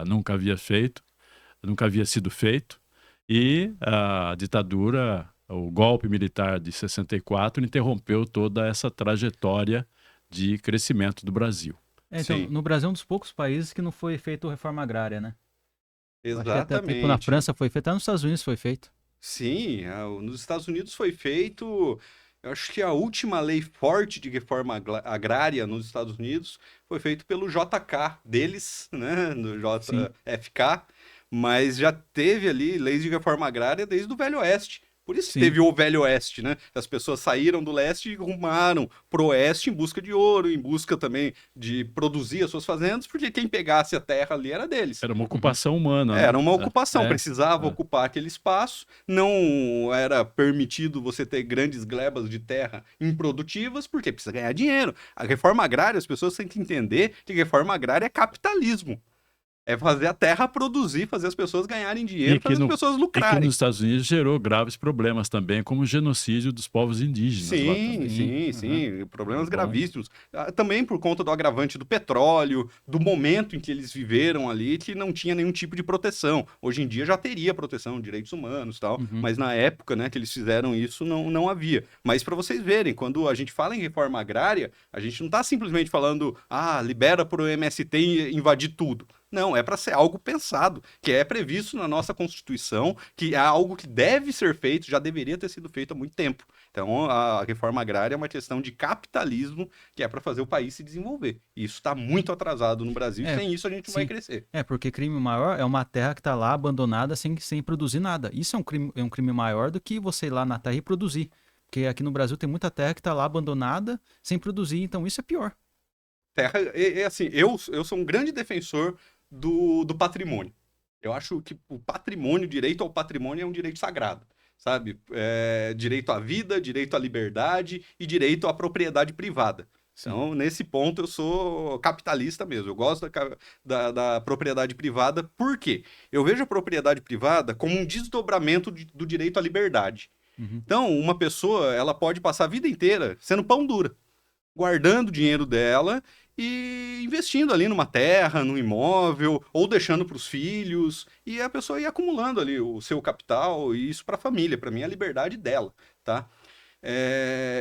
nunca havia sido feito. E a ditadura, o golpe militar de 64, interrompeu toda essa trajetória de crescimento do Brasil. Então, no Brasil é um dos poucos países que não foi feita reforma agrária, né? Exatamente. Até, na França foi feito, até nos Estados Unidos foi feito. Sim, nos Estados Unidos foi feito. Eu acho que a última lei forte de reforma agrária nos Estados Unidos foi feito pelo JK deles, né, no JFK, mas já teve ali leis de reforma agrária desde o Velho Oeste. Por isso que teve o Velho Oeste, né? As pessoas saíram do leste e rumaram pro oeste em busca de ouro, em busca também de produzir as suas fazendas, porque quem pegasse a terra ali era deles. Era uma ocupação humana. Era uma ocupação, precisava ocupar aquele espaço, não era permitido você ter grandes glebas de terra improdutivas, porque precisa ganhar dinheiro. A reforma agrária, as pessoas têm que entender que reforma agrária é capitalismo. É fazer a terra produzir, fazer as pessoas ganharem dinheiro, fazer as pessoas lucrarem. E que nos Estados Unidos gerou graves problemas também, como o genocídio dos povos indígenas. Sim. Problemas gravíssimos. Também por conta do agravante do petróleo, do momento em que eles viveram ali, que não tinha nenhum tipo de proteção. Hoje em dia já teria proteção, direitos humanos e tal, mas na época, né, que eles fizeram isso, não havia. Mas para vocês verem, quando a gente fala em reforma agrária, a gente não está simplesmente falando, libera para o MST invadir tudo. Não, é para ser algo pensado, que é previsto na nossa Constituição, que é algo que deve ser feito, já deveria ter sido feito há muito tempo. Então, a reforma agrária é uma questão de capitalismo, que é para fazer o país se desenvolver. E isso está muito atrasado no Brasil, e sem isso a gente não vai crescer. Porque crime maior é uma terra que está lá abandonada sem produzir nada. Isso é um crime maior do que você ir lá na terra e produzir. Porque aqui no Brasil tem muita terra que está lá abandonada sem produzir, então isso é pior. Terra, assim, eu sou um grande defensor do patrimônio. Eu acho que o patrimônio, direito ao patrimônio é um direito sagrado, sabe? Direito à vida, direito à liberdade e direito à propriedade privada. Então, nesse ponto, eu sou capitalista mesmo. Eu gosto da propriedade privada. Por quê? Eu vejo a propriedade privada como um desdobramento do direito à liberdade. Então, uma pessoa, ela pode passar a vida inteira sendo pão dura, guardando o dinheiro dela e investindo ali numa terra, num imóvel, ou deixando para os filhos, e a pessoa ia acumulando ali o seu capital, e isso para a família, para mim é a liberdade dela, tá?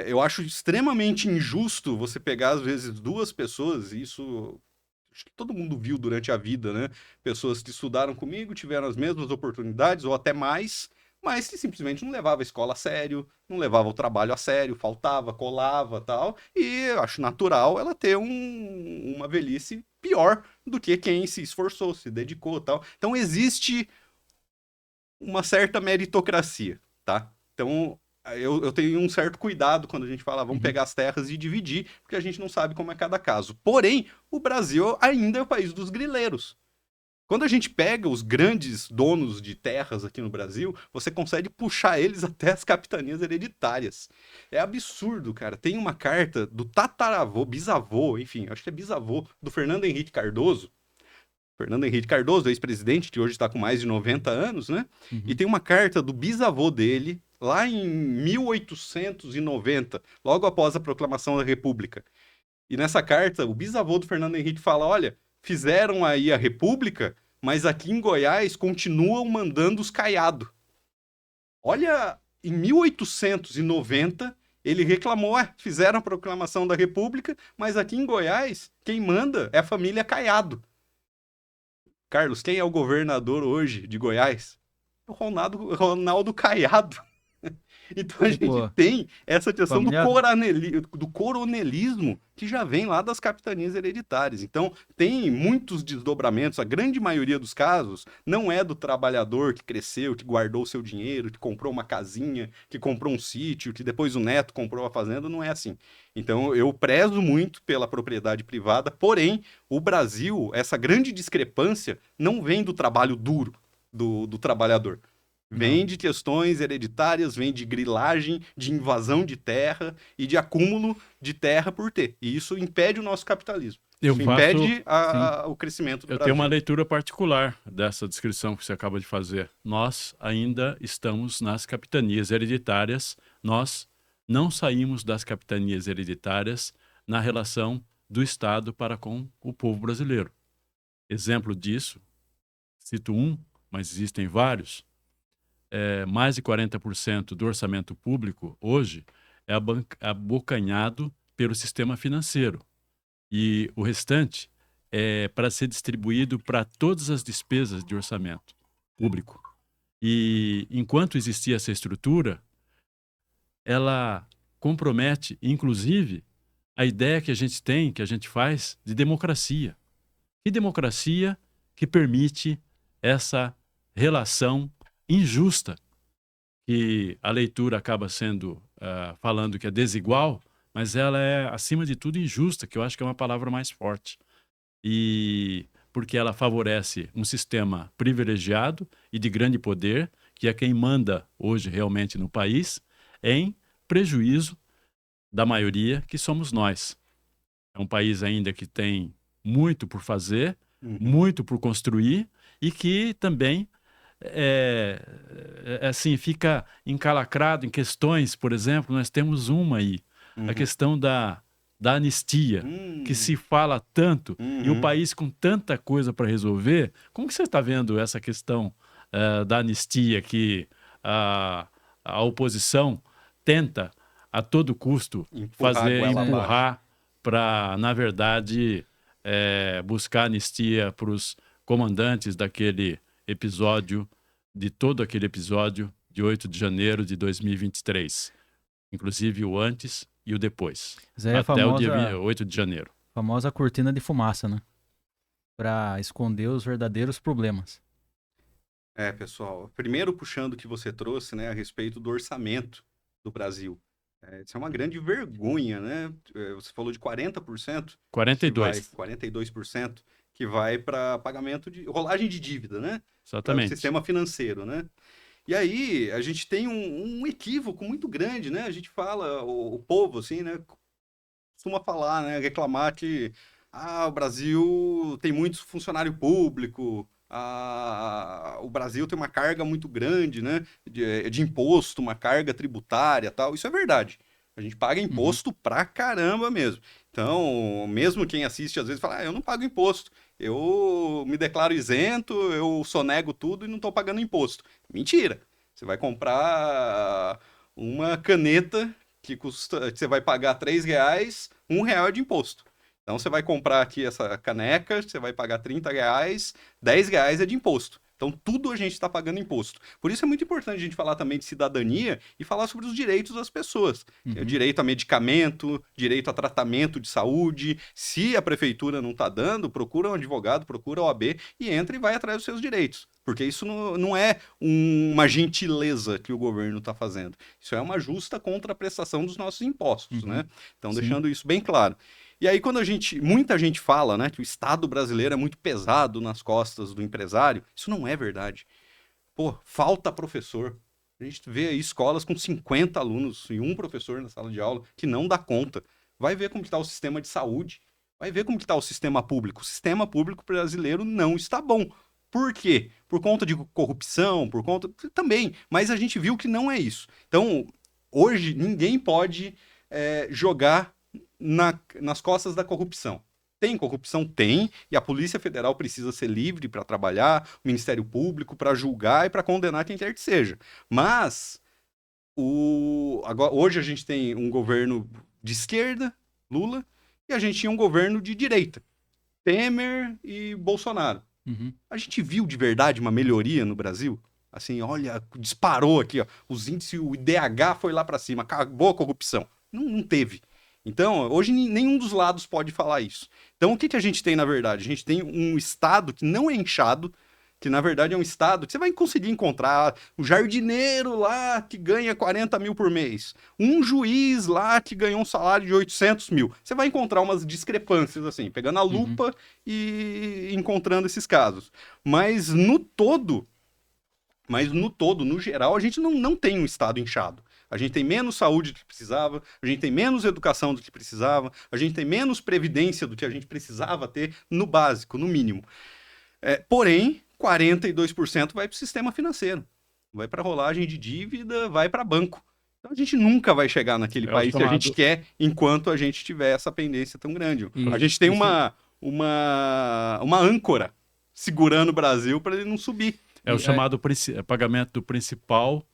Eu acho extremamente injusto você pegar, às vezes, duas pessoas, e isso acho que todo mundo viu durante a vida, né? Pessoas que estudaram comigo, tiveram as mesmas oportunidades, ou até mais, mas que simplesmente não levava a escola a sério, não levava o trabalho a sério, faltava, colava tal, e eu acho natural ela ter uma velhice pior do que quem se esforçou, se dedicou tal. Então existe uma certa meritocracia, tá? Então eu tenho um certo cuidado quando a gente fala, vamos pegar as terras e dividir, porque a gente não sabe como é cada caso. Porém, o Brasil ainda é o país dos grileiros. Quando a gente pega os grandes donos de terras aqui no Brasil, você consegue puxar eles até as capitanias hereditárias. É absurdo, cara. Tem uma carta do tataravô, bisavô, enfim, acho que é bisavô, do Fernando Henrique Cardoso. Fernando Henrique Cardoso, ex-presidente, que hoje está com mais de 90 anos, né? E tem uma carta do bisavô dele, lá em 1890, logo após a proclamação da República. E nessa carta, o bisavô do Fernando Henrique fala: olha, fizeram aí a República, mas aqui em Goiás continuam mandando os caiados. Olha, em 1890, ele reclamou: fizeram a proclamação da República, mas aqui em Goiás, quem manda é a família Caiado. Carlos, quem é o governador hoje de Goiás? É o Ronaldo Caiado. Então a gente tem essa questão do coronelismo que já vem lá das capitanias hereditárias. Então tem muitos desdobramentos, a grande maioria dos casos não é do trabalhador que cresceu, que guardou o seu dinheiro, que comprou uma casinha, que comprou um sítio, que depois o neto comprou a fazenda, não é assim. Então eu prezo muito pela propriedade privada, porém o Brasil, essa grande discrepância não vem do trabalho duro do trabalhador. Vem de questões hereditárias, vem de grilagem, de invasão de terra e de acúmulo de terra por ter. E isso impede o nosso capitalismo. Isso impede o crescimento do Brasil. Eu tenho uma leitura particular dessa descrição que você acaba de fazer. Nós ainda estamos nas capitanias hereditárias, nós não saímos das capitanias hereditárias na relação do Estado para com o povo brasileiro. Exemplo disso, cito um, mas existem vários. Mais de 40% do orçamento público hoje é abocanhado pelo sistema financeiro. E o restante é para ser distribuído para todas as despesas de orçamento público. E enquanto existia essa estrutura, ela compromete, inclusive, a ideia que a gente tem, que a gente faz, de democracia. E democracia que permite essa relação injusta, que a leitura acaba sendo, falando que é desigual, mas ela é, acima de tudo, injusta, que eu acho que é uma palavra mais forte. E porque ela favorece um sistema privilegiado e de grande poder, que é quem manda hoje realmente no país, em prejuízo da maioria, que somos nós. É um país ainda que tem muito por fazer, muito por construir, e que também assim, fica encalacrado em questões. Por exemplo, nós temos uma aí, a questão da anistia, que se fala tanto, e o país com tanta coisa para resolver. Como que você está vendo essa questão da anistia, que a oposição tenta a todo custo empurrar para, na verdade, buscar anistia para os comandantes daquele episódio, de todo aquele episódio de 8 de janeiro de 2023. Inclusive o antes e o depois. Até o dia 8 de janeiro. Famosa cortina de fumaça, né? Para esconder os verdadeiros problemas. Pessoal, primeiro puxando o que você trouxe, né, a respeito do orçamento do Brasil. Isso é uma grande vergonha, né? Você falou de 40%. 42%. 42%. Que vai para pagamento de rolagem de dívida, né? Exatamente. Para o sistema financeiro, né? E aí a gente tem um equívoco muito grande, né? A gente fala, o povo, assim, né? Costuma falar, né? Reclamar que o Brasil tem muito funcionário público, o Brasil tem uma carga muito grande, né? De imposto, uma carga tributária e tal. Isso é verdade. A gente paga imposto pra caramba mesmo. Então, mesmo quem assiste às vezes fala, eu não pago imposto. Eu me declaro isento, eu sonego tudo e não estou pagando imposto. Mentira! Você vai comprar uma caneta que você vai pagar R$3, R$1 de imposto. Então você vai comprar aqui essa caneca, você vai pagar R$30, R$10 é de imposto. Então tudo a gente está pagando imposto. Por isso é muito importante a gente falar também de cidadania e falar sobre os direitos das pessoas. Direito a medicamento, direito a tratamento de saúde. Se a prefeitura não está dando, procura um advogado, procura a OAB e entra e vai atrás dos seus direitos. Porque isso não é uma gentileza que o governo está fazendo. Isso é uma justa contraprestação dos nossos impostos, né? Então, deixando isso bem claro. E aí muita gente fala, né, que o Estado brasileiro é muito pesado nas costas do empresário. Isso não é verdade. Pô, falta professor. A gente vê aí escolas com 50 alunos e um professor na sala de aula que não dá conta. Vai ver como está o sistema de saúde. Vai ver como está o sistema público. O sistema público brasileiro não está bom. Por quê? Por conta de corrupção, por conta... Também. Mas a gente viu que não é isso. Então, hoje, ninguém pode jogar nas costas da corrupção. Tem corrupção? Tem, e a Polícia Federal precisa ser livre para trabalhar, o Ministério Público para julgar e para condenar quem quer que seja. Mas hoje a gente tem um governo de esquerda, Lula, e a gente tinha um governo de direita, Temer e Bolsonaro. Uhum. A gente viu de verdade uma melhoria no Brasil? Assim, olha, disparou aqui, ó, os índices, o IDH foi lá para cima, acabou a corrupção. Não teve. Então, hoje nenhum dos lados pode falar isso. Então, o que a gente tem, na verdade? A gente tem um Estado que não é inchado, que, na verdade, é um Estado que você vai conseguir encontrar um jardineiro lá que ganha 40 mil por mês, um juiz lá que ganhou um salário de 800 mil. Você vai encontrar umas discrepâncias, assim, pegando a lupa e encontrando esses casos. Mas no todo, no geral, a gente não tem um Estado inchado. A gente tem menos saúde do que precisava, a gente tem menos educação do que precisava, a gente tem menos previdência do que a gente precisava ter no básico, no mínimo. Porém, 42% vai para o sistema financeiro, vai para rolagem de dívida, vai para banco. Então a gente nunca vai chegar naquele país que a gente quer enquanto a gente tiver essa pendência tão grande. A gente tem uma âncora segurando o Brasil para ele não subir. É o chamado pagamento do principal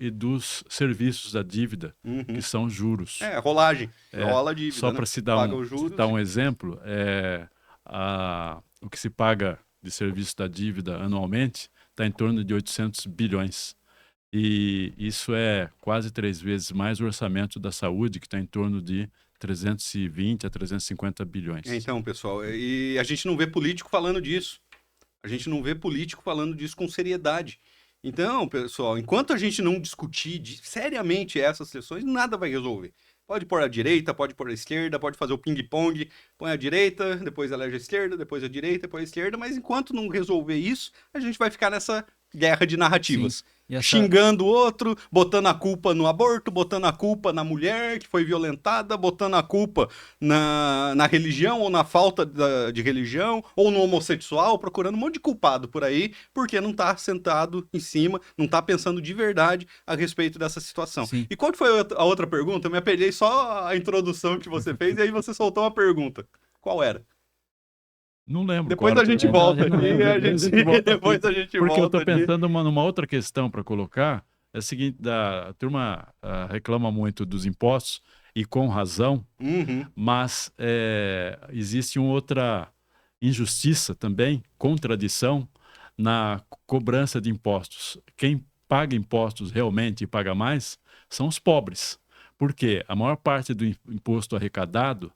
e dos serviços da dívida, que são juros. Rolagem. Rola a dívida. Só para se dar um exemplo, o que se paga de serviço da dívida anualmente está em torno de 800 bilhões. E isso é quase 3 vezes mais o orçamento da saúde, que está em torno de 320 a 350 bilhões. Então, pessoal, e a gente não vê político falando disso. A gente não vê político falando disso com seriedade. Então, pessoal, enquanto a gente não discutir seriamente essas questões, nada vai resolver. Pode pôr a direita, pode pôr a esquerda, pode fazer o ping-pong, põe a direita, depois elege a esquerda, depois a direita, depois a esquerda, mas enquanto não resolver isso, a gente vai ficar nessa guerra de narrativas. Xingando o outro, botando a culpa no aborto, botando a culpa na mulher que foi violentada, botando a culpa na religião ou na falta de religião, ou no homossexual, procurando um monte de culpado por aí, porque não tá sentado em cima, não tá pensando de verdade a respeito dessa situação. Sim. E qual foi a outra pergunta? Eu me apeguei só a introdução que você fez e aí você soltou uma pergunta. Qual era? Não lembro. Depois a gente volta aqui. Depois a gente volta. Porque eu estou pensando numa outra questão para colocar. É o seguinte, a turma reclama muito dos impostos, e com razão, mas existe uma outra injustiça também, contradição, na cobrança de impostos. Quem paga impostos realmente e paga mais são os pobres. Por quê? A maior parte do imposto arrecadado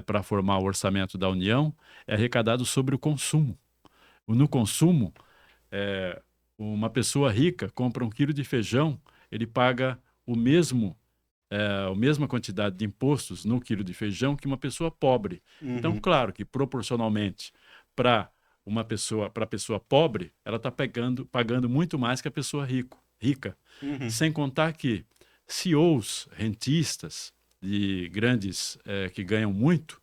para formar o orçamento da União é arrecadado sobre o consumo. No consumo, uma pessoa rica compra 1 quilo de feijão, ele paga a mesma quantidade de impostos no quilo de feijão que uma pessoa pobre. Então, claro que proporcionalmente para a pessoa pobre, ela está pagando muito mais que a pessoa rica. Sem contar que CEOs, rentistas de grandes que ganham muito,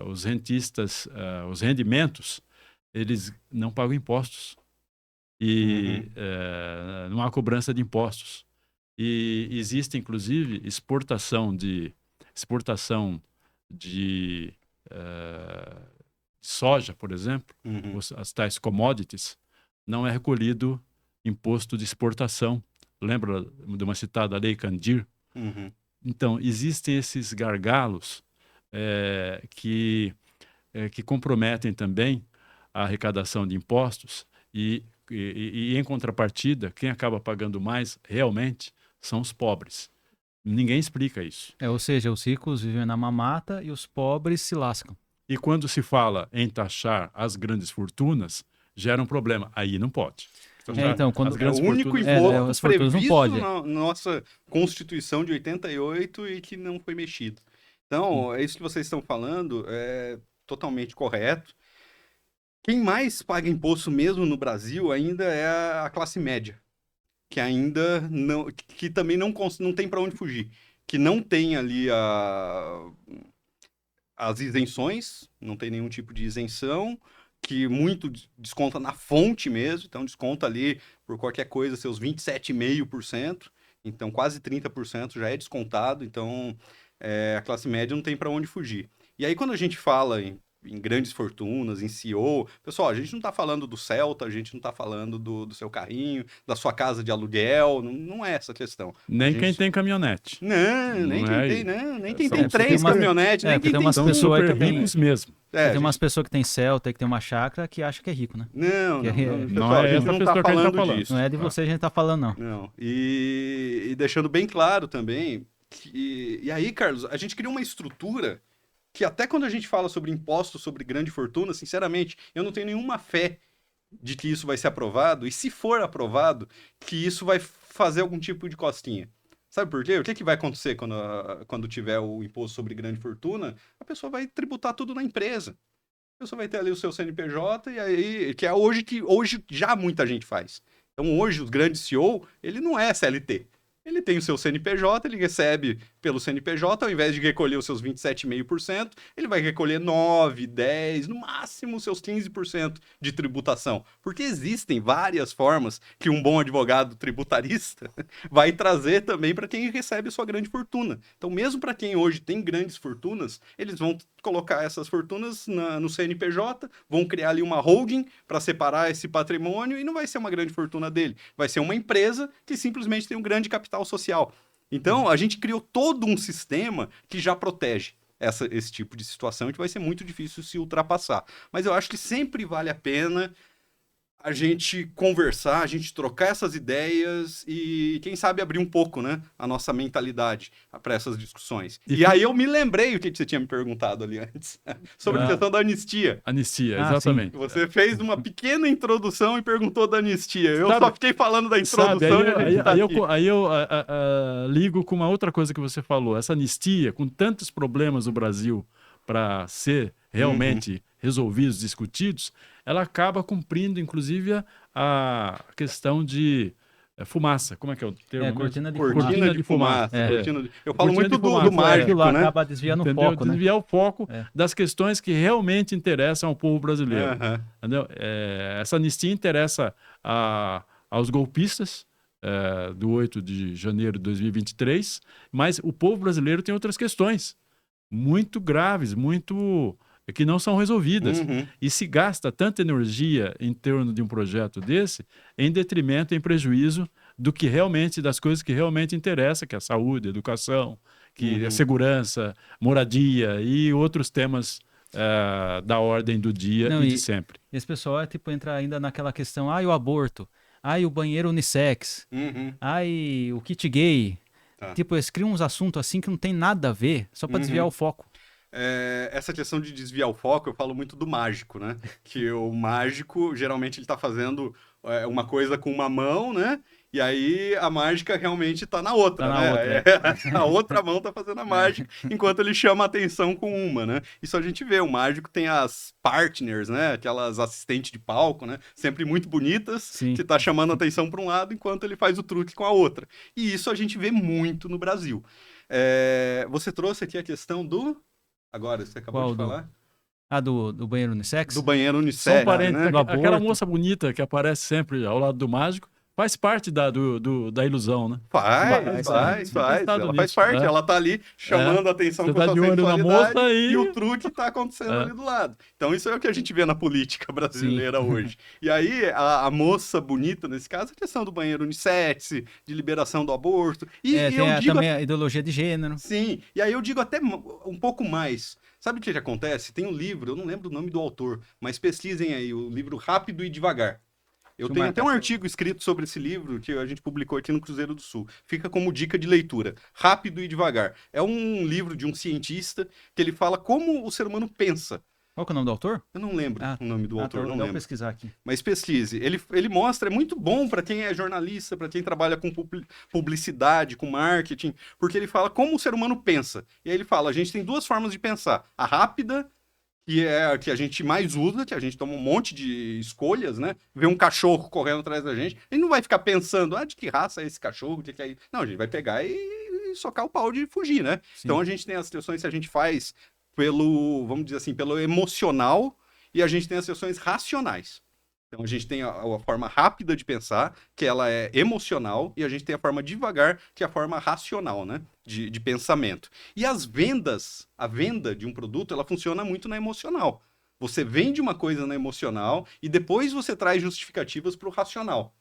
os rentistas, os rendimentos, eles não pagam impostos e não há cobrança de impostos. E existe, inclusive, exportação de soja, por exemplo, as tais commodities, não é recolhido imposto de exportação. Lembra de uma citada Lei Candir? Então, existem esses gargalos que comprometem também a arrecadação de impostos e, em contrapartida, quem acaba pagando mais realmente são os pobres. Ninguém explica isso. Ou seja, os ricos vivem na mamata e os pobres se lascam. E quando se fala em taxar as grandes fortunas, gera um problema. Aí não pode. Então, quando As É o grandes único fortunas- imposto as fortunas não previsto pode. na nossa Constituição de 88 e que não foi mexido. Então, é isso que vocês estão falando, é totalmente correto. Quem mais paga imposto mesmo no Brasil ainda é a classe média, que ainda não, que também não tem para onde fugir, que não tem ali as isenções, não tem nenhum tipo de isenção, que muito desconta na fonte mesmo, então desconta ali por qualquer coisa seus 27,5%, então quase 30% já é descontado, então a classe média não tem para onde fugir. E aí quando a gente fala em grandes fortunas, em CEO, pessoal, a gente não está falando do Celta, a gente não está falando do seu carrinho, da sua casa de aluguel, não é essa a questão. Nem A quem gente- tem caminhonete. nem Não quem é tem, aí. nem quem São- tem porque tem 3 uma- caminhonetes, nem porque quem tem tem umas São pessoas super que tem- ricos mesmo. Tem umas pessoas que tem Celta e que tem uma chácara que acha que é rico, né? Não, Que não, é- não, Não pessoal, é a gente essa não pessoa tá que a gente tá falando falando. disso. Não é de vocês que a gente tá falando, não. Não. E deixando bem claro também que. E aí, Carlos, a gente cria uma estrutura que até quando a gente fala sobre impostos sobre grande fortuna, sinceramente, eu não tenho nenhuma fé de que isso vai ser aprovado, e se for aprovado, que isso vai fazer algum tipo de costinha. Sabe por quê? O que, que vai acontecer quando tiver o imposto sobre grande fortuna? A pessoa vai tributar tudo na empresa. A pessoa vai ter ali o seu CNPJ, e aí, que é hoje que hoje já muita gente faz. Então hoje os grandes CEO, ele não é CLT. Ele tem o seu CNPJ, ele recebe pelo CNPJ, ao invés de recolher os seus 27,5%, ele vai recolher 9, 10, no máximo os seus 15% de tributação. Porque existem várias formas que um bom advogado tributarista vai trazer também para quem recebe sua grande fortuna. Então, mesmo para quem hoje tem grandes fortunas, eles vão colocar essas fortunas no CNPJ, vão criar ali uma holding para separar esse patrimônio e não vai ser uma grande fortuna dele. Vai ser uma empresa que simplesmente tem um grande capital social. Então, a gente criou todo um sistema que já protege esse tipo de situação, que vai ser muito difícil se ultrapassar. Mas eu acho que sempre vale a pena a gente conversar, a gente trocar essas ideias e, quem sabe, abrir um pouco, né, a nossa mentalidade para essas discussões. E aí eu me lembrei o que você tinha me perguntado ali antes, sobre a questão da anistia. Anistia, Ah, exatamente. Você fez uma pequena introdução e perguntou da anistia. Eu Sabe- só fiquei falando da introdução Sabe, e a gente tá aqui. aí eu ligo com uma outra coisa que você falou. Essa anistia, com tantos problemas no Brasil para ser realmente resolvidos, discutidos, ela acaba cumprindo, inclusive, a questão de fumaça. Como é que é o termo? mesmo? Cortina de Cortina fumaça. de fumaça. É. cortina de- Eu falo Cortina muito de do fumaça, mágico, Aquilo lá né? acaba desviando o Entendeu? foco, né? Desviar o foco É. das questões que realmente interessam ao povo brasileiro. Aham. Entendeu? Essa anistia interessa aos golpistas do 8 de janeiro de 2023, mas o povo brasileiro tem outras questões muito graves, que não são resolvidas. Uhum. E se gasta tanta energia em torno de um projeto desse, em detrimento, em prejuízo das coisas que realmente interessam, que é a saúde, a educação, que a segurança, moradia e outros temas da ordem do dia Não, e de sempre. Esse pessoal entra ainda naquela questão, o aborto, o banheiro unissex, Uhum. o kit gay. Tá. Eles criam uns assuntos assim que não tem nada a ver, só para desviar o foco. Essa questão de desviar o foco, eu falo muito do mágico, né? Que o mágico, geralmente, ele tá fazendo uma coisa com uma mão, né? E aí a mágica realmente tá na outra, Tá na né? outra, A outra mão tá fazendo a mágica, enquanto ele chama a atenção com uma, né? Isso a gente vê, o mágico tem as partners, né? Aquelas assistentes de palco, né? Sempre muito bonitas, Sim. que tá chamando a atenção para um lado, enquanto ele faz o truque com a outra. E isso a gente vê muito no Brasil. Você trouxe aqui a questão do... Agora, você acabou Qual de falar? Do banheiro unissex? Do banheiro Só um unissex, parênteses, né? Do aborto. aquela moça bonita que aparece sempre ao lado do mágico faz parte da ilusão, né? Faz. Pensado Ela nisso, faz parte, né? ela tá ali chamando a atenção Você com tá sua de olho na sensualidade moça e o truque tá acontecendo É. ali do lado. Então isso é o que a gente vê na política brasileira hoje. E aí a moça bonita, nesse caso, a questão do banheiro unissex, de liberação do aborto. E Tem eu digo também a ideologia de gênero. Sim, e aí eu digo até um pouco mais. Sabe o que acontece? Tem um livro, eu não lembro o nome do autor, mas pesquisem aí, o livro Rápido e Devagar. Eu tenho até um artigo escrito sobre esse livro que a gente publicou aqui no Cruzeiro do Sul. Fica como dica de leitura. Rápido e Devagar. É um livro de um cientista que ele fala como o ser humano pensa. Qual que é o nome do autor? Eu não lembro o nome do autor, tá, não vou lembro. pesquisar aqui. Mas pesquise. Ele mostra, é muito bom para quem é jornalista, para quem trabalha com publicidade, com marketing, porque ele fala como o ser humano pensa. E aí ele fala, a gente tem duas formas de pensar. A rápida, que é a que a gente mais usa, que a gente toma um monte de escolhas, né? Vê um cachorro correndo atrás da gente, a gente não vai ficar pensando, de que raça é esse cachorro, de que é... Não, a gente vai pegar e socar o pau de fugir, né? Sim. Então a gente tem as questões que a gente faz pelo, vamos dizer assim, pelo emocional, e a gente tem as questões racionais. Então a gente tem a forma rápida de pensar, que ela é emocional, e a gente tem a forma devagar, que é a forma racional, né? De pensamento. E as vendas, a venda de um produto, ela funciona muito na emocional. Você vende uma coisa na emocional e depois você traz justificativas para o racional.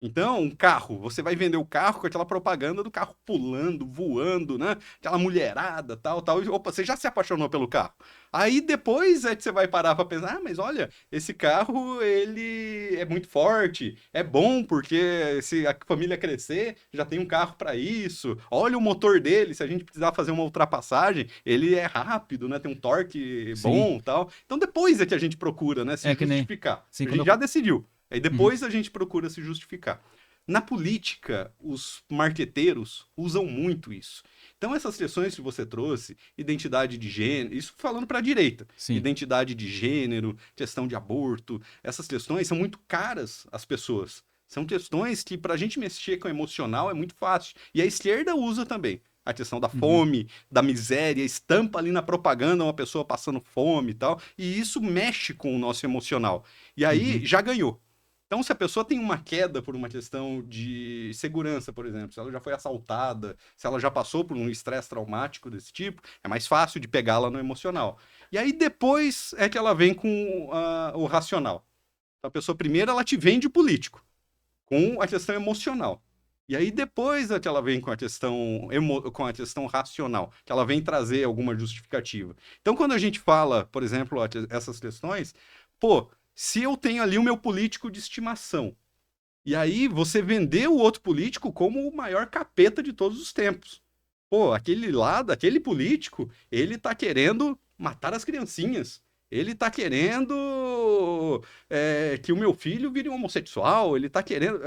Então, um carro, você vai vender o carro com aquela propaganda do carro pulando, voando, né? Aquela mulherada, tal. E, opa, você já se apaixonou pelo carro. Aí depois é que você vai parar para pensar, mas olha, esse carro, ele é muito forte, é bom porque se a família crescer, já tem um carro para isso. Olha o motor dele, se a gente precisar fazer uma ultrapassagem, ele é rápido, né? Tem um torque bom, tal. Então depois é que a gente procura, né, se justificar. Sim, a gente já decidiu. Aí depois a gente procura se justificar. Na política, os marqueteiros usam muito isso. Então, essas questões que você trouxe, identidade de gênero, isso falando para a direita, Sim. Identidade de gênero, questão de aborto, essas questões são muito caras às pessoas. São questões que, para a gente mexer com o emocional, é muito fácil. E a esquerda usa também. A questão da fome, da miséria, estampa ali na propaganda uma pessoa passando fome e tal. E isso mexe com o nosso emocional. E aí, já ganhou. Então, se a pessoa tem uma queda por uma questão de segurança, por exemplo, se ela já foi assaltada, se ela já passou por um estresse traumático desse tipo, é mais fácil de pegá-la no emocional. E aí depois é que ela vem com o racional. Então, a pessoa primeiro ela te vende o político, com a questão emocional. E aí depois é que ela vem com a questão racional, que ela vem trazer alguma justificativa. Então, quando a gente fala, por exemplo, essas questões, se eu tenho ali o meu político de estimação, e aí você vendeu o outro político como o maior capeta de todos os tempos. Aquele político, ele tá querendo matar as criancinhas. Ele tá querendo que o meu filho vire um homossexual. Ele tá querendo...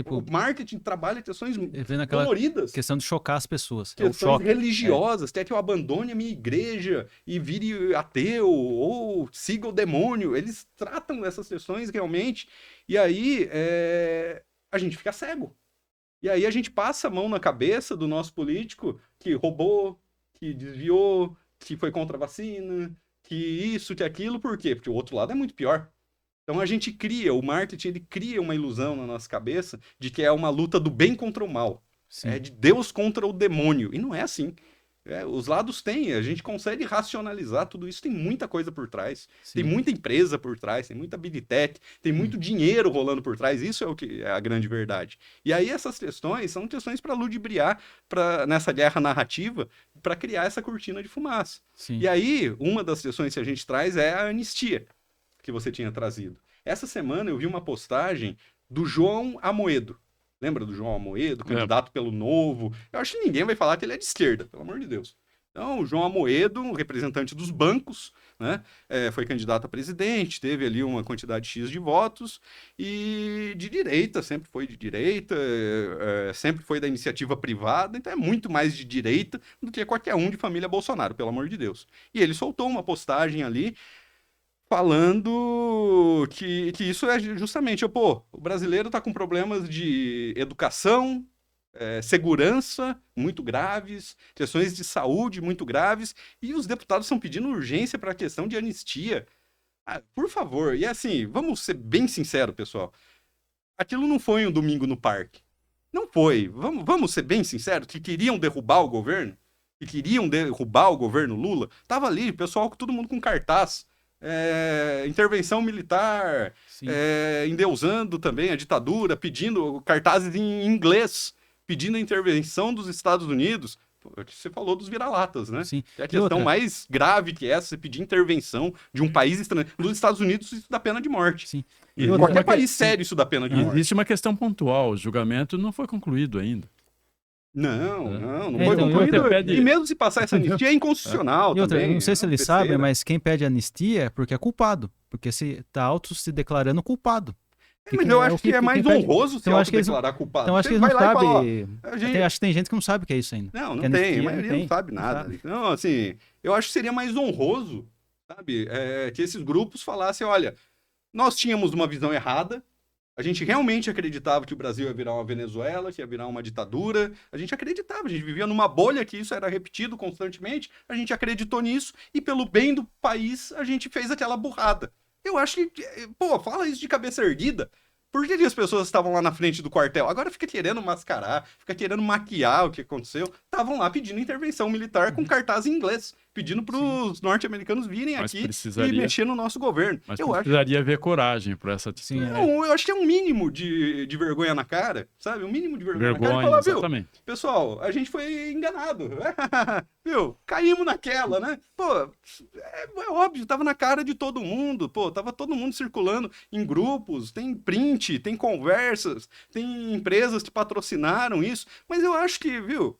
o marketing trabalha questões doloridas. Questão de chocar as pessoas. Questões religiosas. Quer que eu abandone a minha igreja e vire ateu ou siga o demônio. Eles tratam essas questões realmente. E aí a gente fica cego. E aí a gente passa a mão na cabeça do nosso político que roubou, que desviou, que foi contra a vacina, que isso, que aquilo. Por quê? Porque o outro lado é muito pior. Então o marketing ele cria uma ilusão na nossa cabeça de que é uma luta do bem contra o mal. Sim. É de Deus contra o demônio. E não é assim. Os lados têm, a gente consegue racionalizar tudo isso, tem muita coisa por trás. Sim. Tem muita empresa por trás, tem muita big tech, tem muito dinheiro rolando por trás, isso é o que é a grande verdade. E aí essas questões são questões para ludibriar nessa guerra narrativa, para criar essa cortina de fumaça. Sim. E aí, uma das questões que a gente traz é a anistia, que você tinha trazido. Essa semana eu vi uma postagem do João Amoedo. Lembra do João Amoedo, candidato pelo Novo? Eu acho que ninguém vai falar que ele é de esquerda, pelo amor de Deus. Então, o João Amoedo, um representante dos bancos, né, foi candidato a presidente, teve ali uma quantidade X de votos, e de direita, sempre foi de direita, sempre foi da iniciativa privada, então é muito mais de direita do que qualquer um de família Bolsonaro, pelo amor de Deus. E ele soltou uma postagem ali, falando que isso é justamente, o brasileiro está com problemas de educação, segurança muito graves, questões de saúde muito graves, e os deputados estão pedindo urgência para a questão de anistia. Por favor, e assim, vamos ser bem sinceros, pessoal, aquilo não foi um domingo no parque. Não foi. Vamos ser bem sinceros, que queriam derrubar o governo, que queriam derrubar o governo Lula, tava ali, pessoal, todo mundo com cartaz, intervenção militar, endeusando também a ditadura, pedindo cartazes em inglês, pedindo a intervenção dos Estados Unidos. Você falou dos vira-latas, né? Sim. É a questão mais grave que essa, você pedir intervenção de um país estrangeiro. Nos Estados Unidos, isso dá pena de morte. Sim. E qualquer país sério, isso dá pena de morte. Existe uma questão pontual, o julgamento não foi concluído ainda. Não foi Então, concluído. você pede- E mesmo se passar essa anistia, é inconstitucional E outra, também. eu não sei se é uma eles sabem, besteira. mas quem pede anistia é porque é culpado. Porque se tá auto se declarando culpado. Mas eu acho o que é mais quem pede- honroso se Então, acho que eles não- autodeclarar culpado. Então acho que Você eles não vai lá e fala, ó, sabem. a gente- Acho que tem gente que não sabe o que é isso ainda. Não Que tem. A anistia, maioria não sabe nada. sabe. Então, assim, eu acho que seria mais honroso, sabe, que esses grupos falassem, olha, nós tínhamos uma visão errada, a gente realmente acreditava que o Brasil ia virar uma Venezuela, que ia virar uma ditadura, a gente acreditava, a gente vivia numa bolha que isso era repetido constantemente, a gente acreditou nisso e pelo bem do país a gente fez aquela burrada. Eu acho que, pô, fala isso de cabeça erguida. Por que as pessoas estavam lá na frente do quartel? Agora fica querendo mascarar, fica querendo maquiar o que aconteceu. Estavam lá pedindo intervenção militar com cartaz em inglês, pedindo para os norte-americanos virem Mas aqui e precisaria- mexer no nosso governo. Mas Eu acho precisaria ver coragem para essa atitude. Sim, não, eu acho que é um mínimo de vergonha na cara, sabe? Um mínimo de vergonha na cara. Vergonha, E falar, viu, exatamente. pessoal, a gente foi enganado. Viu? Caímos naquela, né? Pô, é óbvio, tava na cara de todo mundo. Pô, tava todo mundo circulando em grupos, tem print, tem conversas, tem empresas que patrocinaram isso. Mas eu acho que, viu,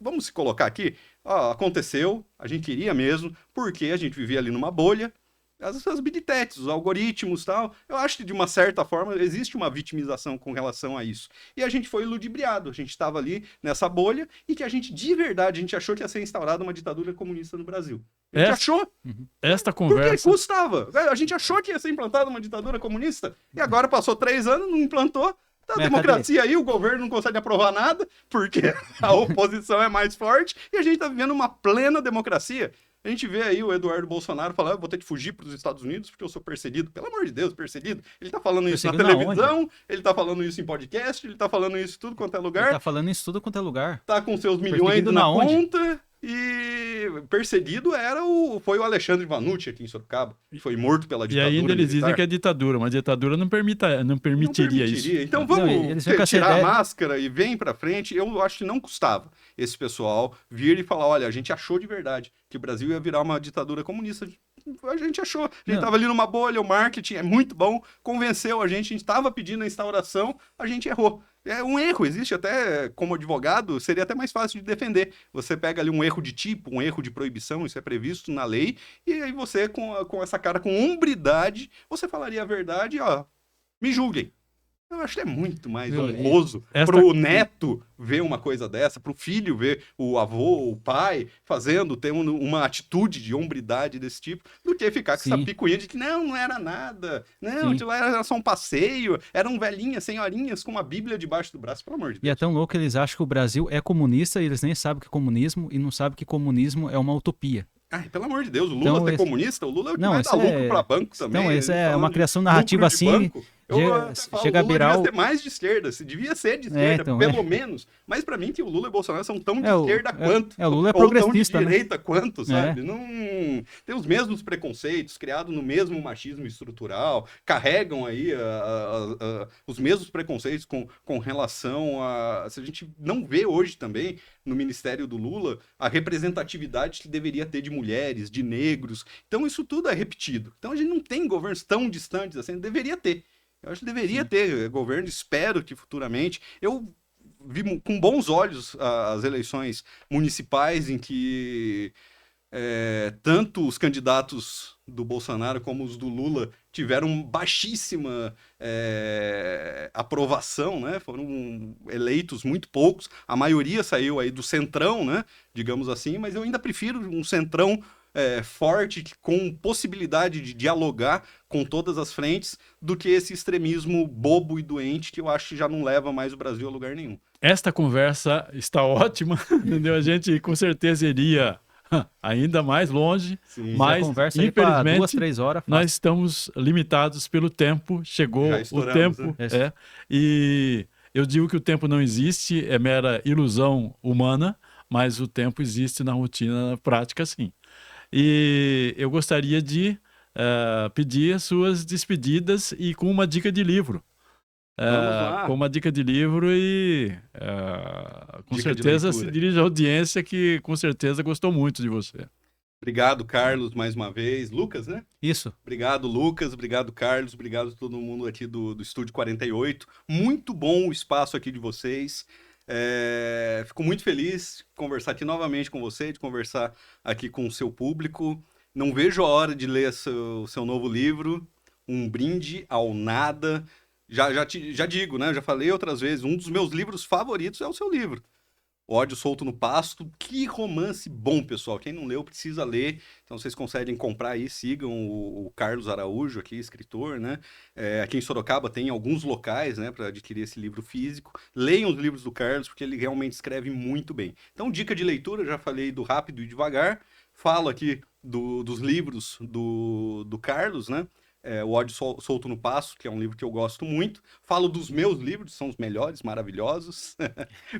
vamos se colocar aqui. Ó, aconteceu, a gente queria mesmo, porque a gente vivia ali numa bolha. As big techs, os algoritmos e tal, eu acho que de uma certa forma existe uma vitimização com relação a isso. E a gente foi ludibriado, a gente estava ali nessa bolha e que a gente, de verdade, a gente achou que ia ser instaurada uma ditadura comunista no Brasil. A gente achou, Esta porque conversa, custava. A gente achou que ia ser implantada uma ditadura comunista e agora passou 3 anos, não implantou. Tá a Mas democracia aí, o governo não consegue aprovar nada, porque a oposição é mais forte, e a gente tá vivendo uma plena democracia. A gente vê aí o Eduardo Bolsonaro falando, vou ter que fugir para os Estados Unidos porque eu sou perseguido. Pelo amor de Deus, perseguido. Ele tá falando isso na Perseguido televisão, ele tá falando isso em podcast, ele tá falando isso em tudo quanto é Ele lugar. tá falando isso tudo quanto é lugar. Tá com seus milhões Perseguido na na onde? conta. E perseguido foi o Alexandre Vanucci aqui em Sorocaba. Foi morto pela e ditadura ainda eles dizem militar. que é ditadura, mas a ditadura não permitiria isso. Então vamos Não, eles ficam com essa tirar a ideia- máscara e vem pra frente. Eu acho que não custava esse pessoal vir e falar, olha, a gente achou de verdade que o Brasil ia virar uma ditadura comunista. A gente achou. A gente Não. tava ali numa bolha, o marketing é muito bom, convenceu a gente estava pedindo a instauração, a gente errou. É um erro, existe até, como advogado, seria até mais fácil de defender. Você pega ali um erro de tipo, um erro de proibição, isso é previsto na lei, e aí você, com essa cara, com hombridade, você falaria a verdade, ó, me julguem. Eu acho que é muito mais Viu, honroso esta- pro neto ver uma coisa dessa, pro filho ver o avô, o pai fazendo, ter uma atitude de hombridade desse tipo, do que ficar com essa Sim. picuinha de que não era nada, não, Sim. aquilo era só um passeio, eram velhinhas, senhorinhas com uma bíblia debaixo do braço, pelo amor de E é Deus. tão louco que eles acham que o Brasil é comunista e eles nem sabem o que é comunismo e não sabem que comunismo é uma utopia. Ai, pelo amor de Deus, o Lula Então, ser esse- comunista, o Lula é o que Não, vai isso dar lucro é- pra banco também. Então, isso ele é falando uma de criação lucro narrativa de assim. banco. Eu chega- até falo, chega a o Lula virar devia o- ser mais de esquerda, devia ser de esquerda, então, pelo menos. Mas pra mim que o Lula e o Bolsonaro são tão de É, o- esquerda é- quanto. é, o Lula é ou tão de progressista, né? direita quanto, sabe? É. Não tem os mesmos preconceitos, criados no mesmo machismo estrutural, carregam aí os mesmos preconceitos com relação a... Se a gente não vê hoje também no Ministério do Lula a representatividade que deveria ter de mulheres, de negros. Então isso tudo é repetido. Então a gente não tem governos tão distantes assim, deveria ter. Eu acho que deveria ter governo, espero que futuramente. Eu vi com bons olhos as eleições municipais em que tanto os candidatos do Bolsonaro como os do Lula tiveram baixíssima aprovação, né? Foram eleitos muito poucos. A maioria saiu aí do centrão, né? Digamos assim, mas eu ainda prefiro um centrão forte, com possibilidade de dialogar com todas as frentes, do que esse extremismo bobo e doente que eu acho que já não leva mais o Brasil a lugar nenhum. Esta conversa está ótima, entendeu? A gente com certeza iria ainda mais longe, Sim. mas a conversa aí para infelizmente 2, 3 horas. nós fácil. estamos limitados pelo tempo, chegou Já o estouramos, tempo, né? e eu digo que o tempo não existe, é mera ilusão humana, mas o tempo existe na rotina, na prática, sim. E eu gostaria de pedir as suas despedidas e com uma dica de livro. Vamos lá. Com uma dica de livro e com Dica de certeza leitura. se dirige à audiência que com certeza gostou muito de você. Obrigado, Carlos, mais uma vez. Lucas, né? Isso. Obrigado, Lucas. Obrigado, Carlos. Obrigado a todo mundo aqui do Estúdio 48. Muito bom o espaço aqui de vocês. Fico muito feliz de conversar aqui novamente com você, de conversar aqui com o seu público. Não vejo a hora de ler seu novo livro, Um Brinde ao Nada. Já digo, né? Já falei outras vezes, um dos meus livros favoritos é o seu livro. Ódio Solto no Pasto. Que romance bom, pessoal. Quem não leu precisa ler. Então vocês conseguem comprar aí, sigam o Carlos Araújo aqui, escritor, né? Aqui em Sorocaba tem alguns locais, né, para adquirir esse livro físico. Leiam os livros do Carlos, porque ele realmente escreve muito bem. Então, dica de leitura, já falei do Rápido e Devagar. Falo aqui dos livros do Carlos, né? O Ódio Solto no Pasto, que é um livro que eu gosto muito. Falo dos meus livros, são os melhores, maravilhosos.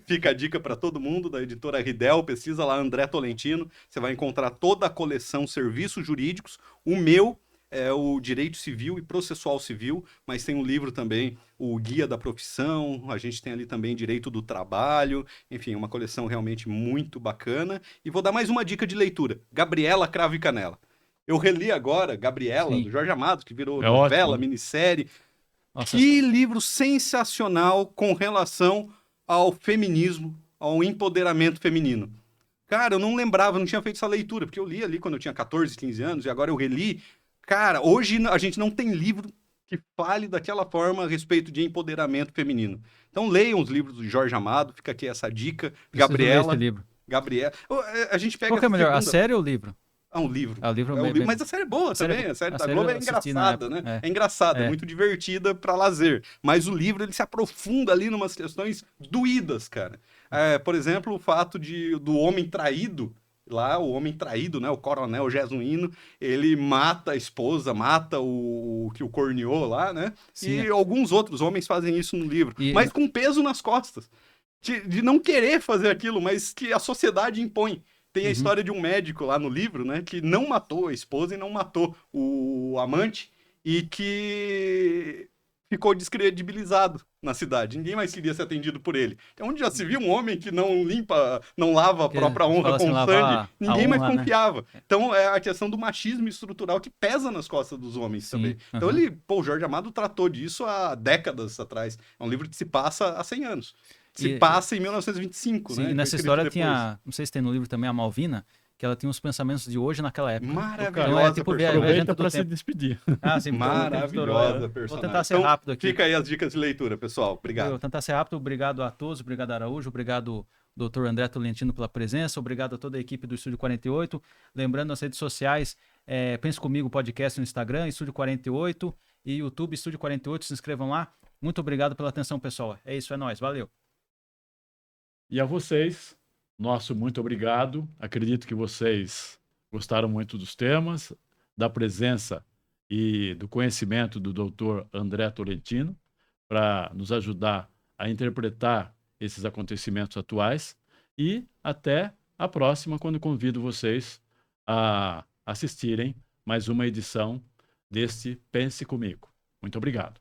Fica a dica para todo mundo, da editora Ridel, pesquisa lá André Tolentino, você vai encontrar toda a coleção Serviços Jurídicos. O meu é o Direito Civil e Processual Civil, mas tem um livro também, o Guia da Profissão, a gente tem ali também Direito do Trabalho, enfim, uma coleção realmente muito bacana. E vou dar mais uma dica de leitura, Gabriela Cravo e Canela. Eu reli agora Gabriela, do Jorge Amado, que virou novela, ótimo. Minissérie. Nossa, Que livro sensacional com relação ao feminismo, ao empoderamento feminino. Cara, eu não lembrava, não tinha feito essa leitura, porque eu li ali quando eu tinha 14, 15 anos, e agora eu reli. Cara, hoje a gente não tem livro que fale daquela forma a respeito de empoderamento feminino. Então leiam os livros do Jorge Amado, fica aqui essa dica. preciso ler Gabriela. esse livro. Gabriela. A gente pega Qual que é essa melhor, a segunda- série ou o livro? um livro. Ah, o livro É um bem- livro, mas a série é boa série é também. boa. A série A da série Globo eu é assisti na engraçada, época. né? É engraçada, é É. muito divertida para lazer. Mas o livro ele se aprofunda ali em umas questões doídas, cara. Por exemplo, o fato do homem traído. Lá, o homem traído, né? O coronel Jesuíno, ele mata a esposa, mata o que o corneou lá, né? Sim, E alguns outros homens fazem isso no livro, E- mas com peso nas costas. De não querer fazer aquilo, mas que a sociedade impõe. Tem a Uhum. história de um médico lá no livro, né, que não matou a esposa e não matou o amante e que ficou descredibilizado na cidade. Ninguém mais queria ser atendido por ele. Então, onde já se viu um homem que não limpa, não lava a Que própria fala honra assim, com lavar sangue, a ninguém mais honra, né? confiava. Então, é a questão do machismo estrutural que pesa nas costas dos homens Sim, também. Então, aham. o Jorge Amado tratou disso há décadas atrás. É um livro que se passa há 100 anos. Se E- passa em 1925, Sim, né? e Foi nessa escrito história depois. tinha, não sei se tem no livro também, a Malvina, que ela tinha os pensamentos de hoje naquela época. Maravilhosa Então é tipo personagem. viajante Aproveita do para se tempo. despedir. Ah, sim, porque o tempo estourou, Maravilhosa Vou personagem. tentar ser Então, rápido aqui. Fica aí as dicas de leitura, pessoal. Obrigado. Vou tentar ser rápido. Obrigado a todos, obrigado Araújo, obrigado Dr. André Tolentino pela presença, obrigado a toda a equipe do Estúdio 48. Lembrando as redes sociais, Pense Comigo Podcast no Instagram, Estúdio 48 e YouTube Estúdio 48, se inscrevam lá. Muito obrigado pela atenção, pessoal. É isso, é nóis, valeu. E a vocês, nosso muito obrigado. Acredito que vocês gostaram muito dos temas, da presença e do conhecimento do Dr. André Tolentino para nos ajudar a interpretar esses acontecimentos atuais. E até a próxima, quando convido vocês a assistirem mais uma edição deste Pense Comigo. Muito obrigado.